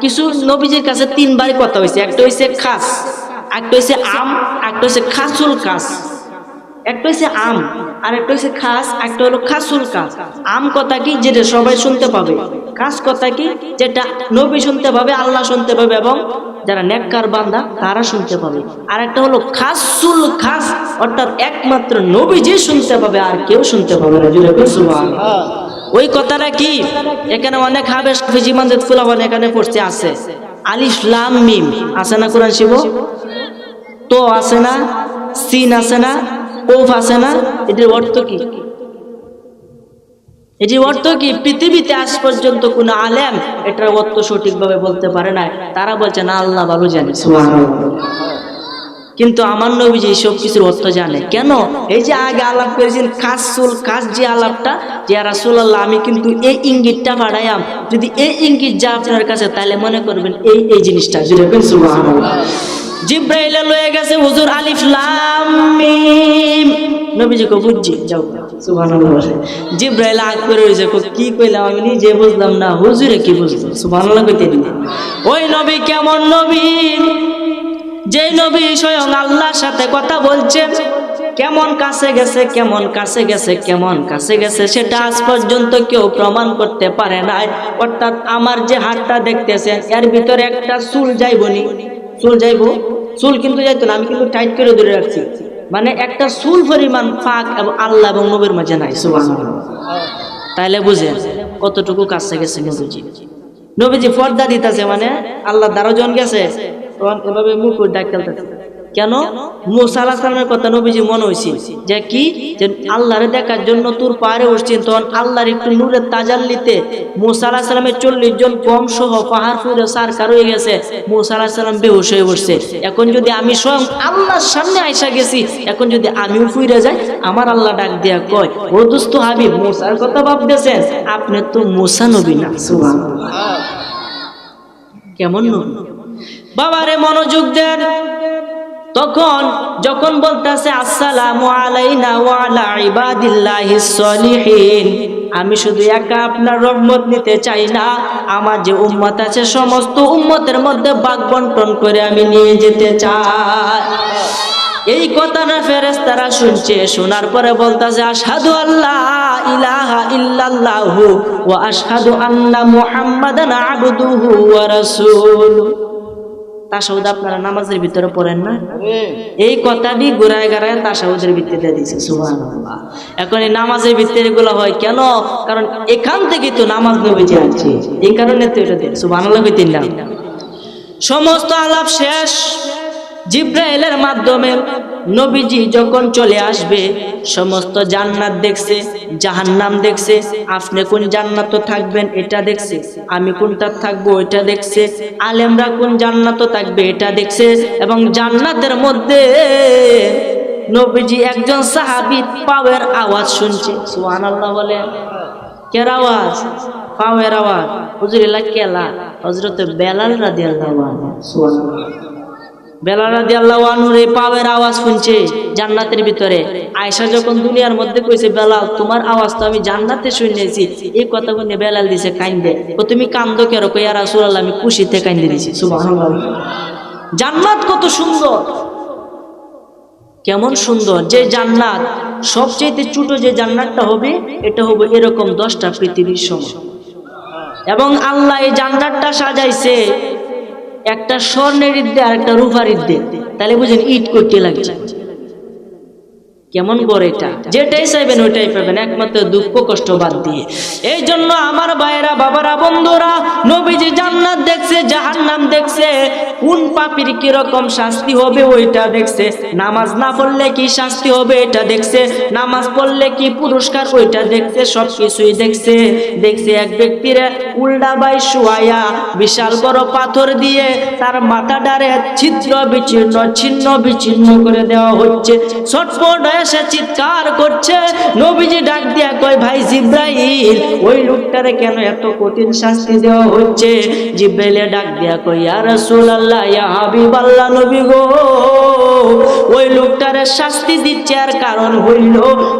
কিছু নবীজির কাছে 3 বার কথা হয়েছে, একটা হয়েছে খাস, একটা হয়েছে আম, একটা হয়েছে খাসুল খাস। একটা হয়েছে আম আর একটা হয়েছে খাস, একটা হলো খাসুল খাস। আম কথা কি? যেটা সবাই শুনতে পাবে। খাস কথা কি? যেটা নবী শুনতে পাবে, আল্লাহ শুনতে পাবে এবং যারা নেককার বান্দা তারা শুনতে পাবে। আর একটা হলো খাসুল খাস, অর্থাৎ একমাত্র নবীজি শুনতে পাবে আর কেউ শুনতে পাবে না। সুবহানাল্লাহ। ওই কথাটা কি? এখানে অনেক হাবেশ ফিজি মানজাত ফুলাবান এখানে পড়তে আছে, আলিফ লাম মিম আছে না কোরআন শিব, তো আছে না, সিন আছে না, ওফ আছে না, এটির অর্থ কি? এটির অর্থ কি? পৃথিবীতে আজ পর্যন্ত কোন আলেম এটার অর্থ সঠিকভাবে বলতে পারে না, তারা বলছে না আল্লাহ ভালো জানে। সুবহানাল্লাহ। কিন্তু আমার নবীজি সব কিছুর অর্থ জানে। কেন? এই যে আগে আলাপ করেছেন খাসুল খাস, যে আলাপটা যে রাসূলুল্লাহ আমি কিন্তু এই ইঙ্গিতটা পাঠাইয়াম, যদি এই ইঙ্গিত যা আপনার কাছে তাহলে মনে করবেন এই জিনিসটা। সুবহানাল্লাহ। জিব্রাইল লয়ে গেছে হুজুর আলিফ লাম মিম, নবীজি কো বুঝছি যাও। সুবহানাল্লাহ। জিব্রাইল আগ করে রইছে, কি কইলাম আমি নিজে বুঝলাম না, হুজুরে কি বুঝলো? সুবহানাল্লাহ কইতে দিন। ওই নবী কেমন নবী? যে নবী স্বয়ং আল্লাহর সাথে কথা বলছেন, কেমন কাছে গেছে, কেমন কাছে গেছে, কেমন কাছে গেছে সেটা আজ পর্যন্ত কেউ প্রমাণ করতে পারে নাই। অর্থাৎ আমার যে হাতটা দেখতেছেন এর ভিতরে একটা চুল যাইবনি, চুল যাইবো, চুল কিন্তু যাইতো না, আমি কিন্তু টাইট করে ধরে রাখছি, মানে একটা চুল পরিমাণ ফাঁক এবং আল্লাহ এবং নবীর মাঝে নাই। সুবহানাল্লাহ। তাইলে বুঝেন কতটুকু কাছে গেছে নবীজি। নবীজি পর্দা দিতেছে, মানে আল্লাহ দ্বারজন গেছে তখন এভাবে মুখ ডাকতেছে। কেন? মুসা আলাইহিস সালামের কথা নবীজি মনে হইছে যে কি, যে আল্লাহরে দেখার জন্য তোর পাহাড়ে উঠছেন, তখন আল্লাহর একটু নূরের তাজাল্লিতে মুসা আলাইহিস সালামের 40 জন কম সহ পাহাড় ফুঁড়ে সারকার হয়ে গেছে, মুসা আলাইহিস সালাম বেহুশ হয়ে পড়ছে। এখন যদি আমি স্বয়ং আল্লাহর সামনে আইসা গেছি, এখন যদি আমিও ফুইরে যাই, আমার আল্লাহ ডাক দিয়া কয় ও দোস্ত হাবিব মুসার কথা ভাবতেছেন, আপনি তো মুসা নবী না। সুবহানাল্লাহ। কেমন নবী বাবারে, মনোযোগ দেন। তখন যখন বলতেছে আসসালামু আলাইনা ওয়া আলা ইবাদিল্লাহিস সলিহিন, আমি শুধু একা আপনার রহমত নিতে চাই না, আমার যে উম্মত আছে সমস্ত উম্মতের মধ্যে ভাগ বন্টন করে আমি নিয়ে যেতে চাই। এই কথাটা ফেরেশতারা শুনছে, শোনার পরে বলতেছে আশহাদু আল্লা ইলাহা ইল্লাল্লাহু ওয়া আশহাদু আন্না মুহাম্মাদান আবদুহু ওয়া রাসূলুহু। তাশাহুদ আপনারা নামাজের ভিতরে পড়েন না? এই কথাটি ঘুরায় ঘুরায় তাশাহুদের ভিত্তিতে দিয়েছে। সুবহানাল্লাহ। এখন এই নামাজের ভিত্তিতে এগুলো হয় কেন? কারণ এখান থেকে তো নামাজ নবীজি আছে, এই কারণে তো এটা দেন। সুবহানাল্লাহ কইতেন না? সমস্ত আলাপ শেষ। জিব্রাইলের মাধ্যমে নবীজি যখন চলে আসবে, সমস্ত জান্নাত দেখছে, জাহান্নাম দেখছে। আপনি কোন জান্নাত থাকবেন এটা দেখছে, আমি কোনটা থাকবো এটা দেখছে, আলেমরা কোন জান্নাত থাকবে এটা দেখছে। এবং জান্নাতের মধ্যে নবীজি একজন সাহাবী পাওয়ের আওয়াজ শুনছে। সুবহানাল্লাহ বলে। কের আওয়াজ? পাওয়ের আওয়াজ। হুজুর এলা কেলা? হযরত বেলাল রাদিয়াল্লাহু আনহু। সুবহানাল্লাহ। বেলাল রাদিয়াল্লাহু আনহুর এই পাওয়ের আওয়াজ শুনছে জান্নাতের ভিতরে। আয়েশা যখন দুনিয়ার মধ্যে কইছে, বেলাল তোমার আওয়াজ তো আমি জান্নাতে শুনেছি, এই কথা বলে বেলাল দিছে কাইন্দে। ও তুমি কান্দো কেন? কই ইয়া রাসূলুল্লাহ আমি খুশিতে কাইন্দে দিছি। সুবহানাল্লাহ। জান্নাত কত সুন্দর, কেমন সুন্দর! যে জান্নাত সবচেয়ে ছোট যে জান্নাতটা হবে, এটা হবে এরকম 10টা পৃথিবীর সমান। এবং আল্লাহ এই জান্নাতটা সাজাইছে একটা স্বর্ণের ইট দিয়ে আর একটা রূপার ইট দিয়ে। তাহলে বুঝেন ইট করতে লাগে কেমন করে। এটা যেটাই চাইবেন ওইটাই পাবেন, একমাত্র দুঃখ কষ্ট বাদ দিয়ে। এই জন্য আমার ভাইরা, বাবারা, বন্ধুরা, নবীজি জান্নাত দেখছে, জাহান্নাম দেখছে, কোন পাপীর কি রকম শাস্তি হবে ওইটা দেখছে, নামাজ না পড়লে কি শাস্তি হবে এটা দেখছে, নামাজ পড়লে কি পুরস্কার ওইটা দেখছে, সবকিছুই দেখছে। দেখছে এক ব্যক্তির উল্টা বাই শুয়াইয়া বিশাল বড় পাথর দিয়ে তার মাথাটারে ছিদ্র বিচ্ছিন্ন, ছিন্ন বিচ্ছিন্ন করে দেওয়া হচ্ছে। ছটফট সে চিৎকার করছে। নবীজি ডাক দিয়া কয়, ভাই জিব্রাইল, ওই লোকটারে কেন এত কঠিন শাস্তি দেওয়া হচ্ছে? জিব্রাইলে ডাক দিয়া কয়, ইয়া রাসূলুল্লাহ, ইয়া হাবিবাল্লাহ, নবী গো, ওই লোকটারে শাস্তি দিচ্ছে আর কারণ হইল,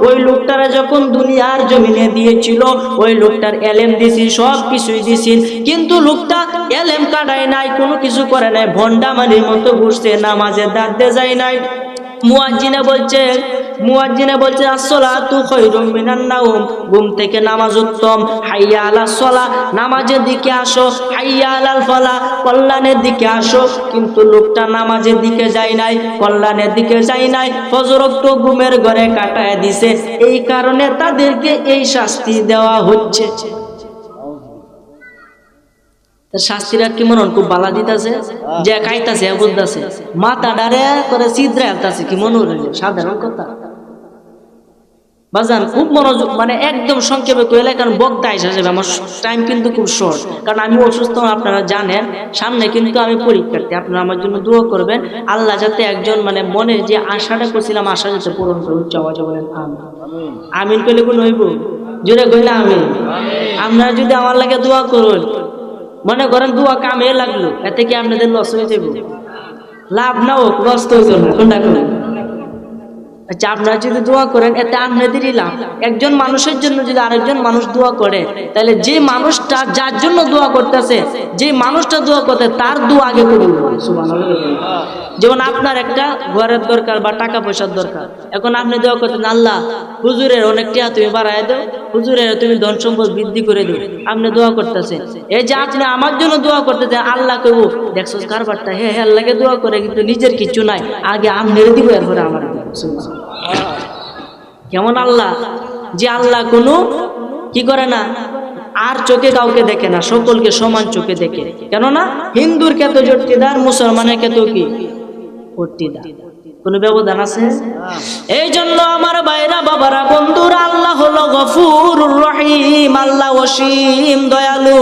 ওই লোকটারে যখন দুনিয়ার জমিনে দিয়েছিল, ওই লোকটার এলেম দিছি, সব কিছুই দিছি, কিন্তু লোকটা এলেম কাটায় নাই, কোনো কিছু করে নাই, ভন্ডামানির মতো ঘুরছে, নামাজের দাঁড়তে যায় নাই। মুয়াজ্জিনে বলছে আসসালাতু খায়রুম মিনান নাওম, ঘুম থেকে নামাজ উত্তম। হাইয়া আলাস সালাহ, নামাজের দিকে আসো। হাইয়া আলাল ফালাহ, কল্যাণের দিকে আসো। কিন্তু লোকটা নামাজের দিকে যায় নাই, কল্যাণের দিকে যায় নাই, ফজরক্ত ঘুমের ঘরে কাটায় দিছে। এই কারণে তাদেরকে এই শাস্তি দেওয়া হচ্ছে। শাস্তিরা কি মনে খুব বালা দিতেছে, যে খাইতেছে বুঝতেছে, মাথা ডারে করে ছিদ্রা হেলতেছে, কি মনে হল? সাধারণ কথা বাজান, খুব মনোযোগ, মানে একদম সংক্ষেপে কইলে, কারণ বক্তা হিসেবে আমার টাইম কিন্তু খুব শর্ট, কারণ আমি অসুস্থ, আপনারা জানেন। সামনে কিন্তু আমি পরীক্ষার্থী, আপনারা আমার জন্য দোয়া করবেন, আল্লাহ যাতে একজন মানে মনে যে আশাটা করছিলাম, আশা যাতে পূরণ করে। উচ্চ আওয়াজে বলেন আমিন। আমিন কইলে কোন হইব? জোরে কইলে আমিন। আপনারা যদি আমার লাগে দোয়া করুন, মনে করেন দোয়া কামে লাগলো, এতে কি আপনাদের লস হয়ে যাবে? লাভ না হোক, লস তো হইতো না। কোনটা করুন? আচ্ছা, আপনারা যদি দোয়া করেন এতে আপনাদেরই লাভ। একজন মানুষের জন্য যদি আরেকজন মানুষ দোয়া করে, তাহলে যে মানুষটা যার জন্য দোয়া করতেছে, যে মানুষটা দোয়া করতে, তার দোয়া আগে কবুল হবে। সুবহানাল্লাহ। যেমন আপনার একটা ঘরের দরকার বা টাকা পয়সার দরকার, এখন আপনি দোয়া করতেন, আল্লাহ হুজুরের অনেক টাকা তুমি বাড়ায় দাও, হুজুরের তুমি ধন সম্পদ বৃদ্ধি করে দাও, আপনি দোয়া করতেছেন। এই যে আপনি আমার জন্য দোয়া করতেছেন, আল্লাহ কইব, দেখছো কারবারটা, হে হে আল্লাহকে দোয়া করে, কিন্তু নিজের কিছু নাই, আগে আপনারে দিব, এরপরে আমার দিব। কেমন আল্লাহ? যে আল্লাহ কোনো কি করে না, আর চোখে কাউকে দেখে না, সকলকে সমান চোখে দেখে। কেননা হিন্দুর ক্ষেত্রে জটিদার, মুসলমানের ক্ষেত্রে কি পট্টিদার, কোনো ব্যবধান আছে? এই জন্য আমার ভাইরা, বাবারা, বন্ধুরা, আল্লাহ হলো গফুরুর রহিম, আল্লাহ অসীম দয়ালু।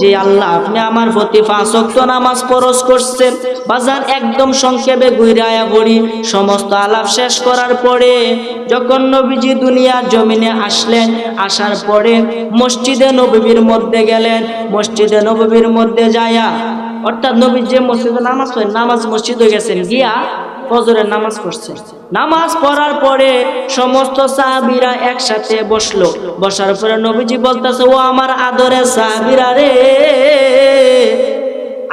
যে আল্লাহ আপনি আমার প্রতি 5 ওয়াক্ত নামাজ ফরজ করছেন। বাজার একদম সংক্ষেপে ঘুরায়া পড়ি। সমস্ত আলাপ শেষ করার পরে যখন নবীজি দুনিয়ার জমিনে আসলেন, আসার পরে মসজিদে নববীর মধ্যে গেলেন। মসজিদে নববীর মধ্যে যায়া, অর্থাৎ নবী যে মসজিদে নামাজ পড়েন, নামাজ মসজিদে গেছেন, গিয়া ফজরের নামাজ পড়ছেন। নামাজ পড়ার পরে সমস্ত সাহাবীরা একসাথে বসলো। বসার পরে নবীজি বলতেছে, ও আমার আদরের সাহাবীরা রে,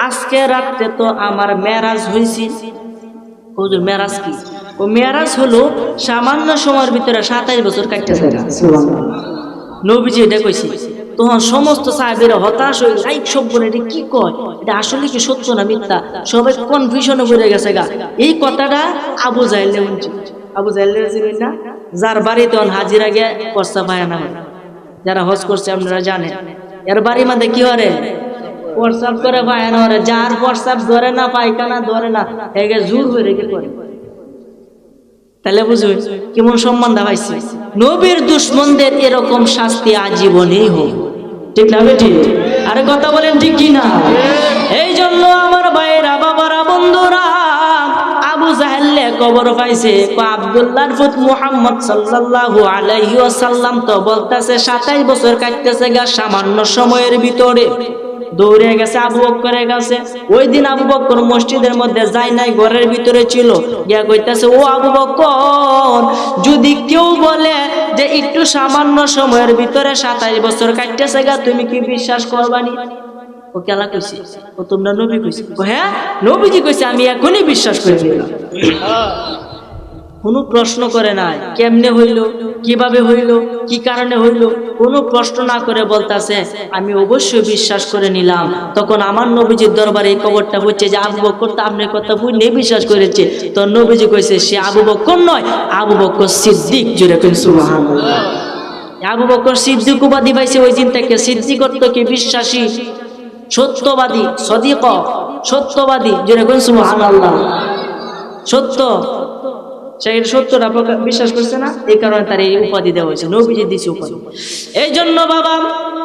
আজকে রাতে তো আমার মেরাজ হইছে। হুজুর মেরাজ কি? ও মেরাজ হলো সামান্য সময়ের ভিতরে 27 বছর কাটতেছে। নবীজি এটা কইছে। তখন সমস্ত সাহাবীরা হতাশ হয়ে লাইক সব বলে, এটা কি কয়, এটা আসলে কি সত্য না মিথ্যা, সবাই কনফিউশনে পড়ে গেছে গা। এই কথাটা আবু জাহেল শুনছে। আবু জাহেল না, যার বাড়িতে তখন হাজিরা গিয়ে কর্সা পায় না, যারা হজ করছে আপনারা জানেন, এর বাড়ির মধ্যে কি হরে প্রস্রাব করে পায়খানা করে, যার প্রস্রাব ধরে না পায়খানা ধরে না একে জোর হয়ে রেখে করে। তাহলে বুঝবে কেমন সম্মান দেওয়াইছে। নবীর দুশ্মনদের এরকম শাস্তি আজীবনেই হোক, ঠিক না বেটি? আরে কথা বলেন ঠিক কিনা? এই জন্য আমার ভাইয়েরা, বাবারা, বন্ধুরা, আবু জাহেল কবর পাইছে, আব্দুল্লাহর পুত মুহাম্মদ সাল্লাল্লাহু আলাইহি ওয়াসাল্লাম তো বলতেছে 27 বছর কাটতেছে গা সামান্য সময়ের ভিতরে। দৌড়ে গেছে আবু বকরের কাছে। ওই দিন আবু বকর মসজিদের মধ্যে যায় নাই, ঘরের ভিতরে ছিল। গিয়া কইতাছে, ও আবু বকর, যদি কেউ বলে যে একটু সামান্য সময়ের ভিতরে 27 বছর কাটতেছে গা, তুমি কি বিশ্বাস করবানি? ও কেলা কইছে, ও তোমরা নবী কইছে? হ্যাঁ নবীজি কইছে, আমি এখনই বিশ্বাস করে নিলাম। কোনো প্রশ্ন করে নাই, কেমনে হইল, কিভাবে হইল, কি কারণে হইল, কোনো প্রশ্ন না করে বলতাছে আমি অবশ্যই বিশ্বাস করে নিলাম। তখন আমার নবীজির দরবারে এই খবরটা হচ্ছে যে আবু বকর তো আপনার কথা বুঝে বিশ্বাস করেছে। তো নবীজি কইছে সে আবু বকর নয়, আবু বকর সিদ্দিক। জোরে কইন সুবহানাল্লাহ। আবু বকর সিদ্দিক উপাধি পাইছে ওই দিন থেকে। সিদ্দিক অর্থ কি? বিশ্বাসী, সত্যবাদী, সদিক, সত্যবাদী। জোরে কইন সুবহানাল্লাহ। সত্য, সেই সত্যটা বিশ্বাস করছে না, এই কারণে তার এই উপাধি দেওয়া হয়েছে, নবীজি দিছে উপাধি। এই জন্য বাবা,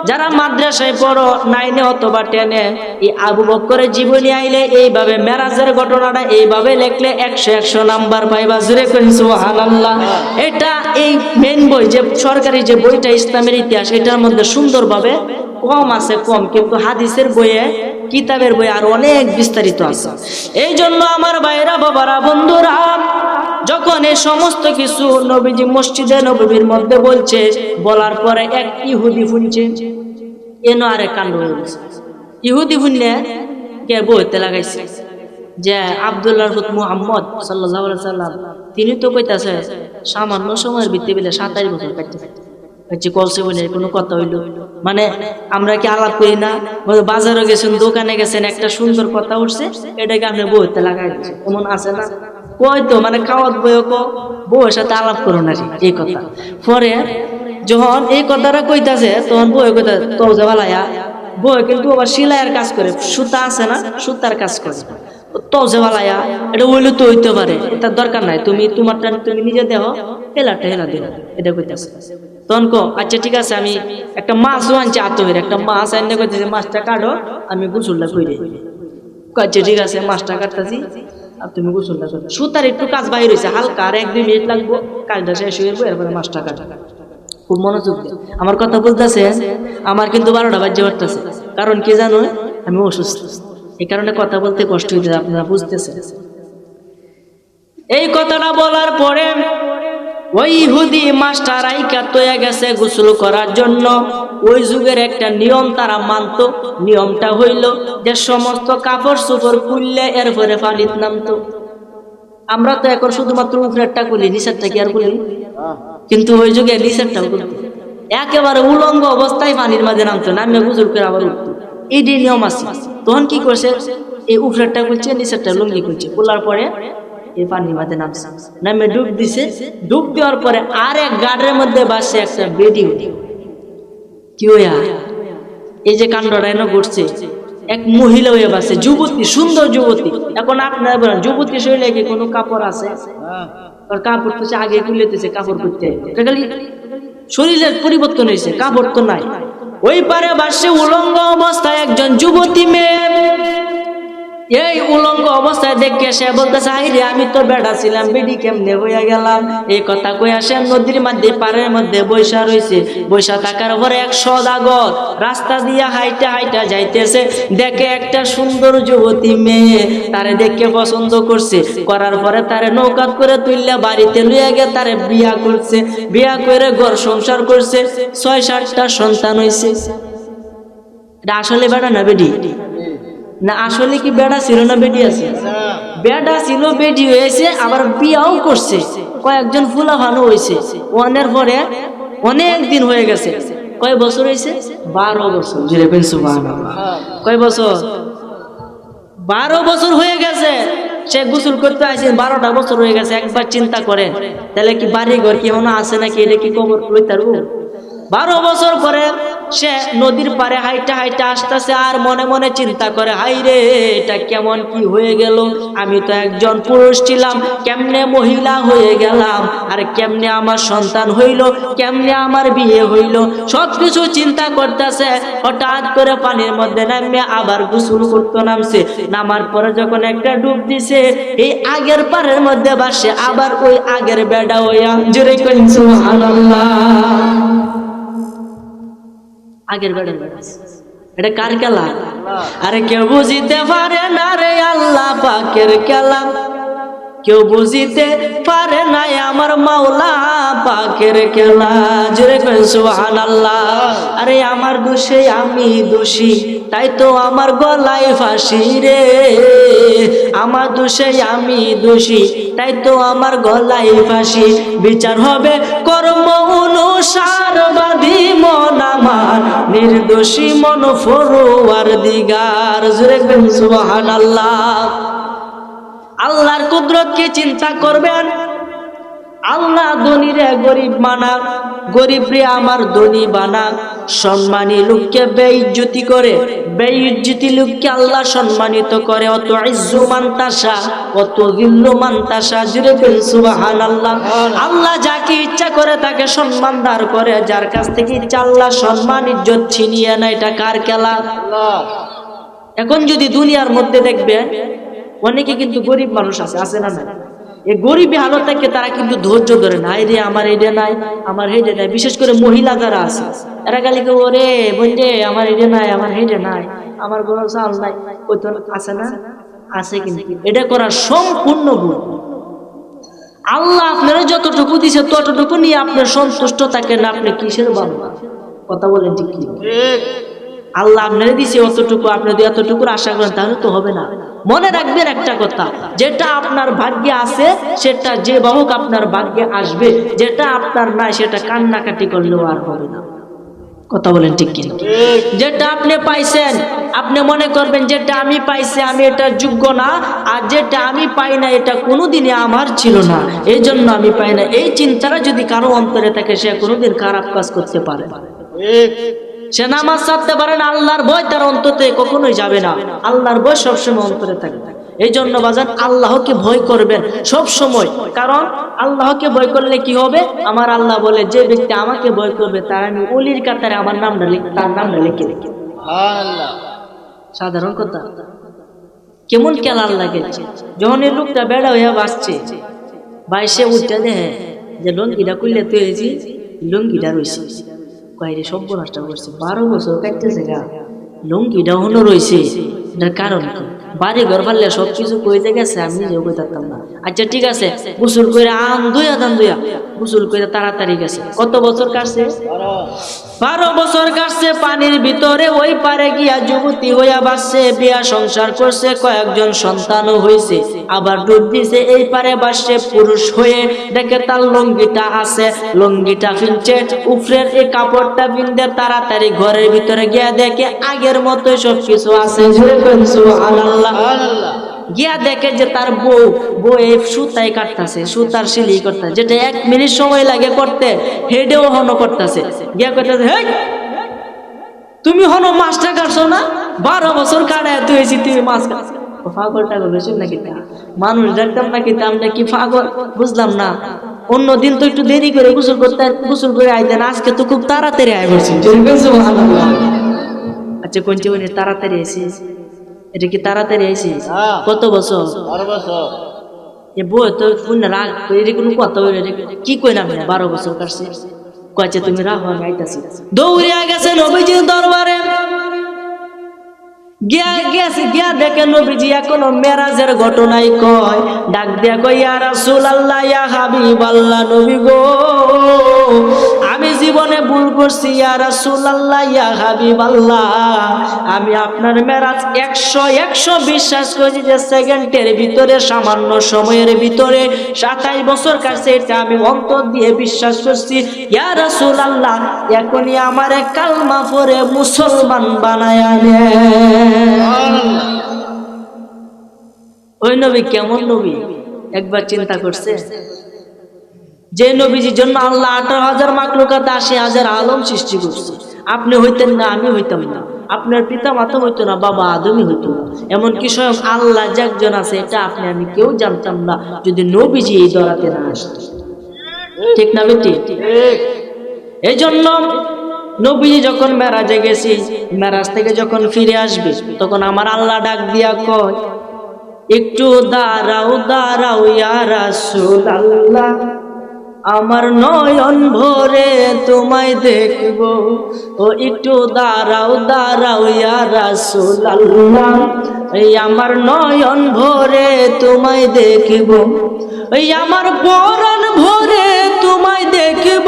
যারা মাদ্রাসায় পড়ো 9 অথবা 10, এই আবু বকরের জীবনী আইলে এইভাবে মেরাজের ঘটনাটা এইভাবে লিখলে 100 নাম্বার পাইবা। জোরে কইন সুবহানাল্লাহ। এটা এই মেন বই, যে সরকারি যে বইটা ইসলামের ইতিহাস, এটার মধ্যে সুন্দরভাবে কম আছে, কম, কিন্তু হাদিসের বইয়ে, কিতাবের বই আর অনেক বিস্তারিত আছে। এই জন্য আমার ভাইরা, বাবারা, বন্ধুরা, যখন এই সমস্ত কিছু নবীজি মসজিদে নববীর মধ্যে বলছে, বলার পরে এক ইহুদি শুনছে, এনো আরেক কাণ্ড হয়েছে। ইহুদি শুনলে কে বইতে লাগাইছে যে আব্দুল্লাহর পুত মুহাম্মদ সাল্লাল্লাহু আলাইহি সাল্লাম, তিনি তো কইতাছে সামান্য সময়ের ভিত্তি পেলে 27 বছর কাটতেছে। কলসে বলে কোনো কথা হইলো, মানে আমরা কি আলাপ করি না? বাজারে গেছেন, দোকানে গেছেন, একটা সুন্দর কথা উঠছে, এটাকে আপনি বইতে লাগাই দিচ্ছে, এমন আছে না? কই তো মানে খাওয়াত বইও বউয়ের সাথে আলাপ করো না এই কথা। পরে যখন এই কথাটা কইতাছে, তখন বউ কইতা তৌজা বালায়া, বউ কিন্তু আবার সেলাইয়ের কাজ করে, সুতা আছে না, সুতার কাজ করে। তৌজা বালায়া এটা হইলে তো হইতে পারে, এটার দরকার নাই, তুমি তোমারটা তুমি নিজে দেহ, হেলাটা হেলা দেহ, এটা কইতাছে। তখন কো আচ্ছা ঠিক আছে, আমি একটা মাছও আনছি, আতহের একটা মাছ আনলে কইতেছে মাছটা কাটো, আমি গোসলটা কইরে। আচ্ছা ঠিক আছে, মাছটা কাটতেছি আর তুমি গোসলটা করো। সুতার একটু কাজ বাইর হয়েছে, হালকা, আর 1-2 মিনিট লাগবো, কাজটা শেষ হয়ে যাবো, এরপরে মাছটা কাটো। খুব মনোযোগ দিয়ে আমার কথা বুঝতেছে। আমার কিন্তু 12টা বাজে উঠতেছে, কারণ কি জানো, আমি অসুস্থ, এই কারণে কথা বলতে কষ্ট হইতেছে, আপনারা বুঝতেছেন। এই কথাটা বলার পরে ওই ইহুদি মাস্টার আইকা তৈয়া গেছে গোসল করার জন্য। ওই যুগের একটা নিয়ম তারা মানত। নিয়মটা হইল যে সমস্ত কাপড় চোপড় খুললে এরপরে পানিতে নামতো। আমরা তো এখন শুধুমাত্র উপরেরটা খুলি, নিচেরটা কি আর খুলি? কিন্তু ওই যুগে নিচেরটাও খুলতো, একেবারে উলঙ্গ অবস্থায় পানির মাঝে নামতো, নামে গোসল করে আবার উঠতো। এই নিয়ম আছে। তখন কি করছে, এই উপরেরটা খুলছে, নিচেরটা লুঙ্গি খুলছে, খোলার পরে এই পানির মাঝে নামছে, নামে ডুব দিছে। ডুব দেওয়ার পরে আর এক গাড়ের মধ্যে বাসছে একটা বেডি। কি হইয়া এই যে কাণ্ডটা এনে ঘটছে, এক মহিলা হয়ে বাসছে, যুবতী, সুন্দর যুবতী। এখন আপনারা বলেন, যুবতী শরীরে কি কোনো কাপড় আছে? কাপড় তো আগে খুলেতেছে, কাপড় করতে খালি শরীরের পরিবর্তন হয়েছে, কাপড় তো নাই। ওই পারে বাসছে উলঙ্গ অবস্থায় একজন যুবতী মেয়ে। এই উলঙ্গ অবস্থায় দেখে সে বলতেছে, হাই রে, আমি তো বেড়া ছিলাম, বেডি কেমনে হইয়া গেলাম? এই কথা কইয়া সে নদীর মধ্যে, পাড়ের মধ্যে বৈশা রয়েছে। বৈশা থাকার পরে এক সদাগর রাস্তা দিয়া হাইটা হাইটা যাইতেছে, দেখে একটা সুন্দর যুবতী মেয়ে, তারে দেখে পছন্দ করছে। করার পরে তারে নৌকাত করে তুললে বাড়িতে লইয়া গিয়ে তারে বিয়া করছে। বিয়া করে ঘর সংসার করছে, 6-7টা সন্তান হয়েছে। এটা আসলে বেড়া না বেডি? না আসলে কি বেড়া ছিল না বেডি আছে? বেড়া ছিল, বেডি হয়েছে, আবার বিয়াও করছে, কয়েকজন ফুলা ভালো হয়েছে। ওয়ানের পরে অনেক দিন হয়ে গেছে। কয় বছর হয়েছে? 12 বছর। কয় বছর? 12 বছর হয়ে গেছে। সে গোসল করতে আসে, 12টা বছর হয়ে গেছে। একবার চিন্তা করেন, তাহলে কি বাড়ি ঘর কি মনে আছে নাকি? এটা কি খবর লইতে পারবো? 12 বছর পরে সে নদীর পারে হাইটা হাইটা আসতেছে আর মনে মনে চিন্তা করে, হাই রে এটা কেমন কি হয়ে গেল, আমি তো একজন পুরুষ ছিলাম, কেমনে মহিলা হয়ে গেলাম, আর কেমনে আমার সন্তান হইল, কেমনে আমার বিয়ে হইল, সবকিছু চিন্তা করতেছে। হঠাৎ করে পানির মধ্যে নামে আবার গোসল করতে নামছে। নামার পরে যখন একটা ডুব দিছে, এই আগের পারের মধ্যে বাসে আবার ওই আগের বেড়া হইয়া, জোরে কইন সুবহানাল্লাহ। আগের বেড়া, এটা কার খেলা? আরে কেউ বুঝিতে পারে না রে আল্লাহ পাকের খেলা, কেউ বুঝিতে পারে না আমার মাওলা পাকের খেলা, জোরে কইন সুবহানাল্লাহ। আরে আমার দোষে আমি দোষী, তাই তো আমার গলায় ফাঁসি রে, আমার দোষে আমি দোষী, তাই তো আমার গলায় ফাঁসি। বিচার হবে কর্ম অনুসার, বাঁধি মন আমার নির্দোষী মন ফরোয়ার দিগার, জোরে কইন সুবহানাল্লাহ। আল্লাহর কুদরতকে চিন্তা করবেন। আল্লাহ ধনীরে গরিব বানা, গরিব রে আমার ধনী বানা, সম্মানী লোককে বেইজ্জতি করে, বেইজ্জতি লোককে আল্লাহ সম্মানিত করে। অত ইজ্জু মান তাশা, অত যিল্লু মান তাশা, জোরে বলেন সুবহানাল্লাহ। আল্লাহ যাকে ইচ্ছা করে তাকে সম্মান দান করে, যার কাছ থেকে ইচ্ছা আল্লাহ সম্মান ইজ্জত ছিনিয়ে নেয়। এটা কার খেলা? এখন যদি দুনিয়ার মধ্যে দেখবেন অনেকে কিন্তু গরিব মানুষ আছে, আছে না না? এই গরিবী হালত থেকে তারা কিন্তু ধৈর্য ধরে না, রে আমার এটা নাই, আমার হেডে নাই। বিশেষ করে মহিলা যারা আছে, এরা গালি কে ওরে বন্ধে আমার এটা নাই, আমার হেডে নাই, আমার কোনো চাল নাই, ওই তো আছে না, আছে। কিন্তু এটা করা সম্পূর্ণ ভুল। আল্লাহ আপনারা যতটুকু দিছে ততটুকু নিয়ে আপনার সন্তুষ্ট থাকেন, আপনি কিসের বাবা? কথা বলেন ঠিক কি? আল্লাহ আপনারা দিছে অতটুকু, আপনি যদি এতটুকুর আশা করেন তাহলে তো হবে না। মনে রাখবেন একটা কথা, যেটা আপনার ভাগ্যে আছে সেটা যে বাহুক আপনার ভাগ্যে আসবে, যেটা আপনার নাই সেটা কান্নাকাটি করলেও আর হবে না। কথা বলেন ঠিক কি? যেটা আপনি পাইছেন আপনি মনে করবেন যেটা আমি পাইছি আমি এটা যোগ্য না, আর যেটা আমি পাই না এটা কোনোদিনই আমার ছিল না, এই জন্য আমি পাই না। এই চিন্তাটা যদি কারো অন্তরে থাকে সে কোনোদিন খারাপ কাজ করতে পারে, সে নামাজ ছাড়তে পারে না, আল্লাহর ভয় তার অন্তরে কখনোই যাবে না। আল্লাহর ভয় সবসময় অন্তরে থাকবে। এই জন্য বাজান আল্লাহকে ভয় করবেন সব সময়, কারণ আল্লাহকে ভয় করলে কি হবে? আমার আল্লাহ বলে যে ব্যক্তি আমাকে ভয় করবে তার আমি ওলির কাতারে আমার নামটা তার নামটা লিখে রেখে। সাধারণ কথা। কেমন খেলার লাগে যখন এই লোকটা বেড়া হইয়া বাসছে, বাইশে উঠতে দেখে যে লঙ্গিটা করলে তৈরি, লঙ্গিটা রয়েছে বাইরে সব নষ্ট করছে। 12 বছর কাটতেছে গা, লঙ্গিটা হলো রয়েছে। এটার কারণ কি? বাড়ি ঘর পারলে সবকিছু কইতে গেছে, আমি নিজেও কই থাকতাম না। আচ্ছা ঠিক আছে, গোসল করে আন দুইয়া দান দুইয়া গোসল করে তাড়াতাড়ি গেছে। কত বছর কাটছে? 12 বছর কাটছে পানির ভিতরে। ওই পারে গিয়া যুবতী হইয়া বাসছে, বিয়া সংসার করছে, কয়েকজন সন্তানও হয়েছে, আবার ডুব দিছে। এই পারে বাসছে পুরুষ হয়ে, দেখে তার লঙ্গিটা আছে, লঙ্গিটা ফিনছে, উপরের এই কাপড়টা বিন্দে তাড়াতাড়ি ঘরের ভিতরে গিয়া দেখে আগের মতোই সবকিছু আছে। সুবহানাল্লাহ। গিয়া দেখে যে তার বউ এই সুতায় কাটতেছে, সুতার সিলাই করতেছে, যেটা 1 মিনিট সময় লাগে করতে, হেডেও হন করতেছে। গিয়া করতেছে, হেই তুমি হন মাছটা কাটছো না? 12 বছর কাটায় তুইছি, তুমি মাছ কাটছো। পাগলটা বলেছেন নাকি? মানুষ দেখতাম নাকি আমরা কি পাগল? বুঝলাম না। অন্যদিন তো একটু দেরি করে গোসল করতে, গোসল করে আইতেন, আজকে তো খুব তাড়াতাড়ি আয় করছি। আচ্ছা কোনটি তাড়াতাড়ি আইসিস? এটা কি তাড়াতাড়ি আইসিস? কত বছর? 12 বছর। এ বই তো রাগ কোনো কথা কি কই না? 12 বছর কাটছে। কয়েছে তুমি রাখো, আমি আইতাছি। দৌড়িয়া গেছে নবীজির দরবারে। গিয়া দেখে নবীজি এখনো মেরাজের ঘটনাই কয়, ডাক দিয়া কই, ইয়া রাসূলুল্লাহ, ইয়া হাবিবাল্লাহ, নবী গো আমি জীবনে ভুল করছি, ইয়া রাসূলুল্লাহ, ইয়া হাবিবাল্লাহ, আমি আপনার মেরাজ 100 বিশ্বাস করি যে সেকেন্ডের ভিতরে, সামান্য সময়ের ভিতরে 27 বছর কাছে, এটা আমি অন্তর দিয়ে বিশ্বাস করছি। ইয়া রাসূলুল্লাহ, এখনই আমারে কালমা পড়ে মুসলমান বানায়া নেন। ওই নবী কেমন নবী একবার চিন্তা করছে? যে নবীজির জন্য আল্লাহ 18,000 মাখলুকাত 80,000 আলম সৃষ্টি করছে। আপনি হইতেন না, আমি হইতাম না, আপনার পিতা মাতা হইতো না, বাবা আদমই হইতো না, এমনকি স্বয়ং আল্লাহ যে একজন আছে এটা আপনি আমি কেউ জানতাম না যদি নবীজি এই দরাতে না আসতো। ঠিক না বেটি? এই জন্য নবীজি যখন মেরাজে গেছি, মেরাজ থেকে যখন ফিরে আসবে তখন আমার আল্লাহ ডাক দিয়া কয়, একটু দাঁড়াও দাঁড়াও ইয়া রাসূলুল্লাহ, আমার নয়ন ভরে তোমায় দেখব। ও একটু দাঁড়াও দাঁড়াও ইয়া রাসূলুল্লাহ, এই আমার নয়ন ভরে তোমায় দেখব, এই আমার পরাণ ভরে তোমায় দেখব,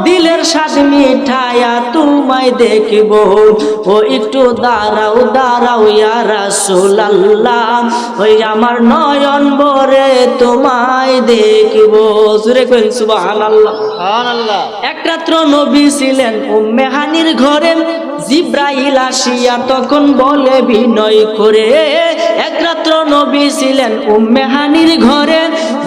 দিলের স্বাদ মিঠায়া তোমায় দেখব। ও একটু দাঁড়াও দাঁড়াও ইয়া রাসূলুল্লাহ, ওই আমার নয়ন ভরে তোমায় দেখব। জোরে কইন সুবহানাল্লাহ। সুবহানাল্লাহ। এক রাত্র নবী ছিলেন উম্মে হানির ঘরে, জিব্রাইল আসিয়া তখন বলে বিনয় করে। এক রাত্র নবী ছিলেন উম্মে হানির ঘরে,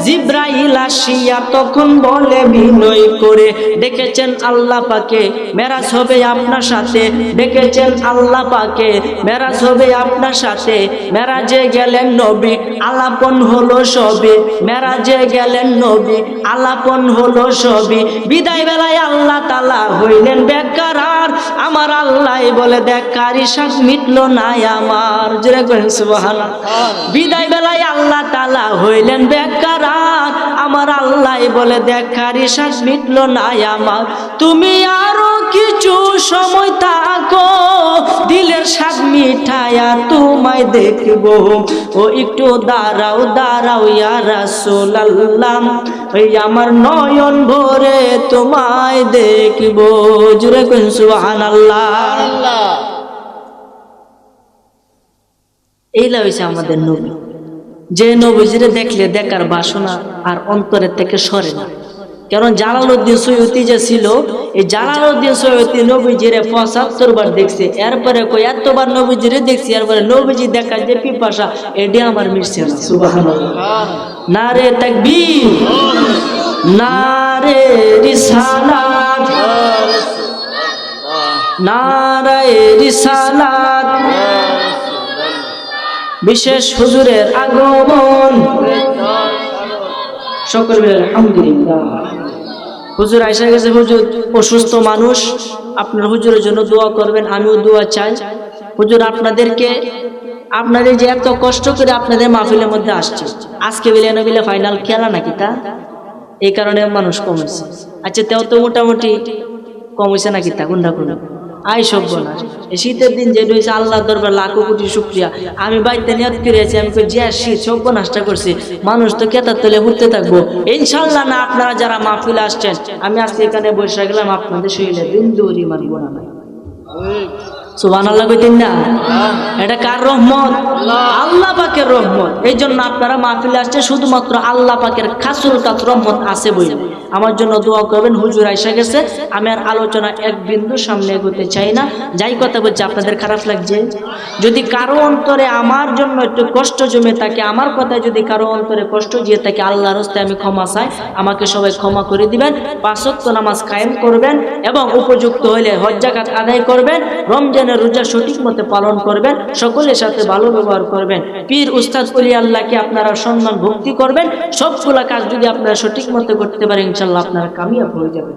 জিব্রাইল আসিয়া তখন বলে বিনয় করে, ডেকেছেন আল্লাহ পাকে মেরাজ হবে আপনার সাথে, ডেকেছেন আল্লাহ পাকে মেরাজ হবে আপনার সাথে। মেরাজে গেলেন নবী, আলাপন হলো সবে, মেরাজে গেলেন নবী, আলাপন হলো সবই। বিদায় বেলায় আল্লাহ তাআলা হইলেন বেকার, আর আমার আল্লাহ বলে দেখ কারি সাথ মিটলো না আমার। জোরে করেন সুবহানাল্লাহ। বিদায় বেলায় আল্লাহ তাআলা হইলেন বেকার, আর আমার আল্লাহ বলে দেখ কারি সাথ মিটলো না আমার। তুমি আরো কিছু সময় থাকো, দিলের স্বাদ মিঠায়া তোমায় দেখব। ও একটু দাঁড়াও দাঁড়াও ইয়া রাসূলুল্লাহ, ওই আমার নয়ন ভরে তোমায় দেখব। জোরে কইন সুবহানাল্লাহ। এইলা হইছে আমাদের নবী, যে নবীজিরে দেখলে দেখার বাসনা আর অন্তরের থেকে সরে না। কারণ জালালউদ্দিন সৈয়দী যে ছিল, এই জালালউদ্দিন সৈয়দী নবীজিরে 75 বার দেখছে, এরপরে কই এতবার নবীজিরে দেখছি, এরপরে নবীজি দেখার যে পিপাসা এডি আমার মিটছে না। সুবহানাল্লাহ। নারে তাকবীর, নারে রিসালাত, নারে রিসালাত, বিশেষ হুজুরের আগমন। সকল মিলে আলহামদুলিল্লাহ। হুজুর আইসা গেছে। হুজুর অসুস্থ মানুষ, আপনার হুজুরের জন্য দোয়া করবেন, আমিও দোয়া চাই। হুজুর আপনাদেরকে, আপনাদের যে এত কষ্ট করে আপনাদের মাহফিলের মধ্যে আসছে, আজকে বিলে বিলে ফাইনাল খেলা নাকি তা, এই কারণে মানুষ কমেছে। আচ্ছা তেও তো মোটামুটি কমেছে নাকি তা গুন্ডা গুন্ডা আই সব বলার। এই শীতের দিন যেটা হয়েছে আল্লাহ দরবার লাখো কোটি শুকরিয়া। আমি বাড়িতে নিয়ত করেছি, আমি যে শীত সব নষ্ট করছি, মানুষ তো কেতার তলে ঘুরতে থাকবো ইনশাল্লাহ না। আপনারা যারা মাহফিলে আসছেন, আমি আজকে এখানে বসে গেলাম, আপনাদের শরীরে বিন্দু পরিমাণ গুনাহ নাই। সুবহানাল্লাহ কইতেন না? এটা কার রহমত? আল্লাহ পাকের রহমত। এই জন্য আপনারা মাহফিলে আসছে শুধুমাত্র আল্লাহ পাকের খাসুল কাছ রহমত আছে বলে। আমার জন্য দোয়া করবেন। হুজুর আইসা গেছে, আমি আর আলোচনা এক বিন্দু সামনে এগোতে চাই না। যাই কথা বলছি আপনাদের খারাপ লাগছে, যদি কারো অন্তরে আমার জন্য একটু কষ্ট জমে থাকে, আমার কথায় যদি কারো অন্তরে কষ্ট দিয়ে থাকে, আল্লাহর রাস্তায় আমি ক্ষমা চাই, আমাকে সবাই ক্ষমা করে দিবেন। 5 ওয়াক্ত নামাজ কায়েম করবেন এবং উপযুক্ত হইলে হজ যাকাত আদায় করবেন, রমজানের রোজা সঠিক মতে পালন করবেন, সকলের সাথে ভালো ব্যবহার করবেন, পীর উস্তাদ ওলি আল্লাহকে আপনারা সম্মান ভক্তি করবেন। সবগুলা কাজ যদি আপনারা সঠিক মতে করতে পারেন, ইনশাআল্লাহ আপনারা কামিয়াব হয়ে যাবেন।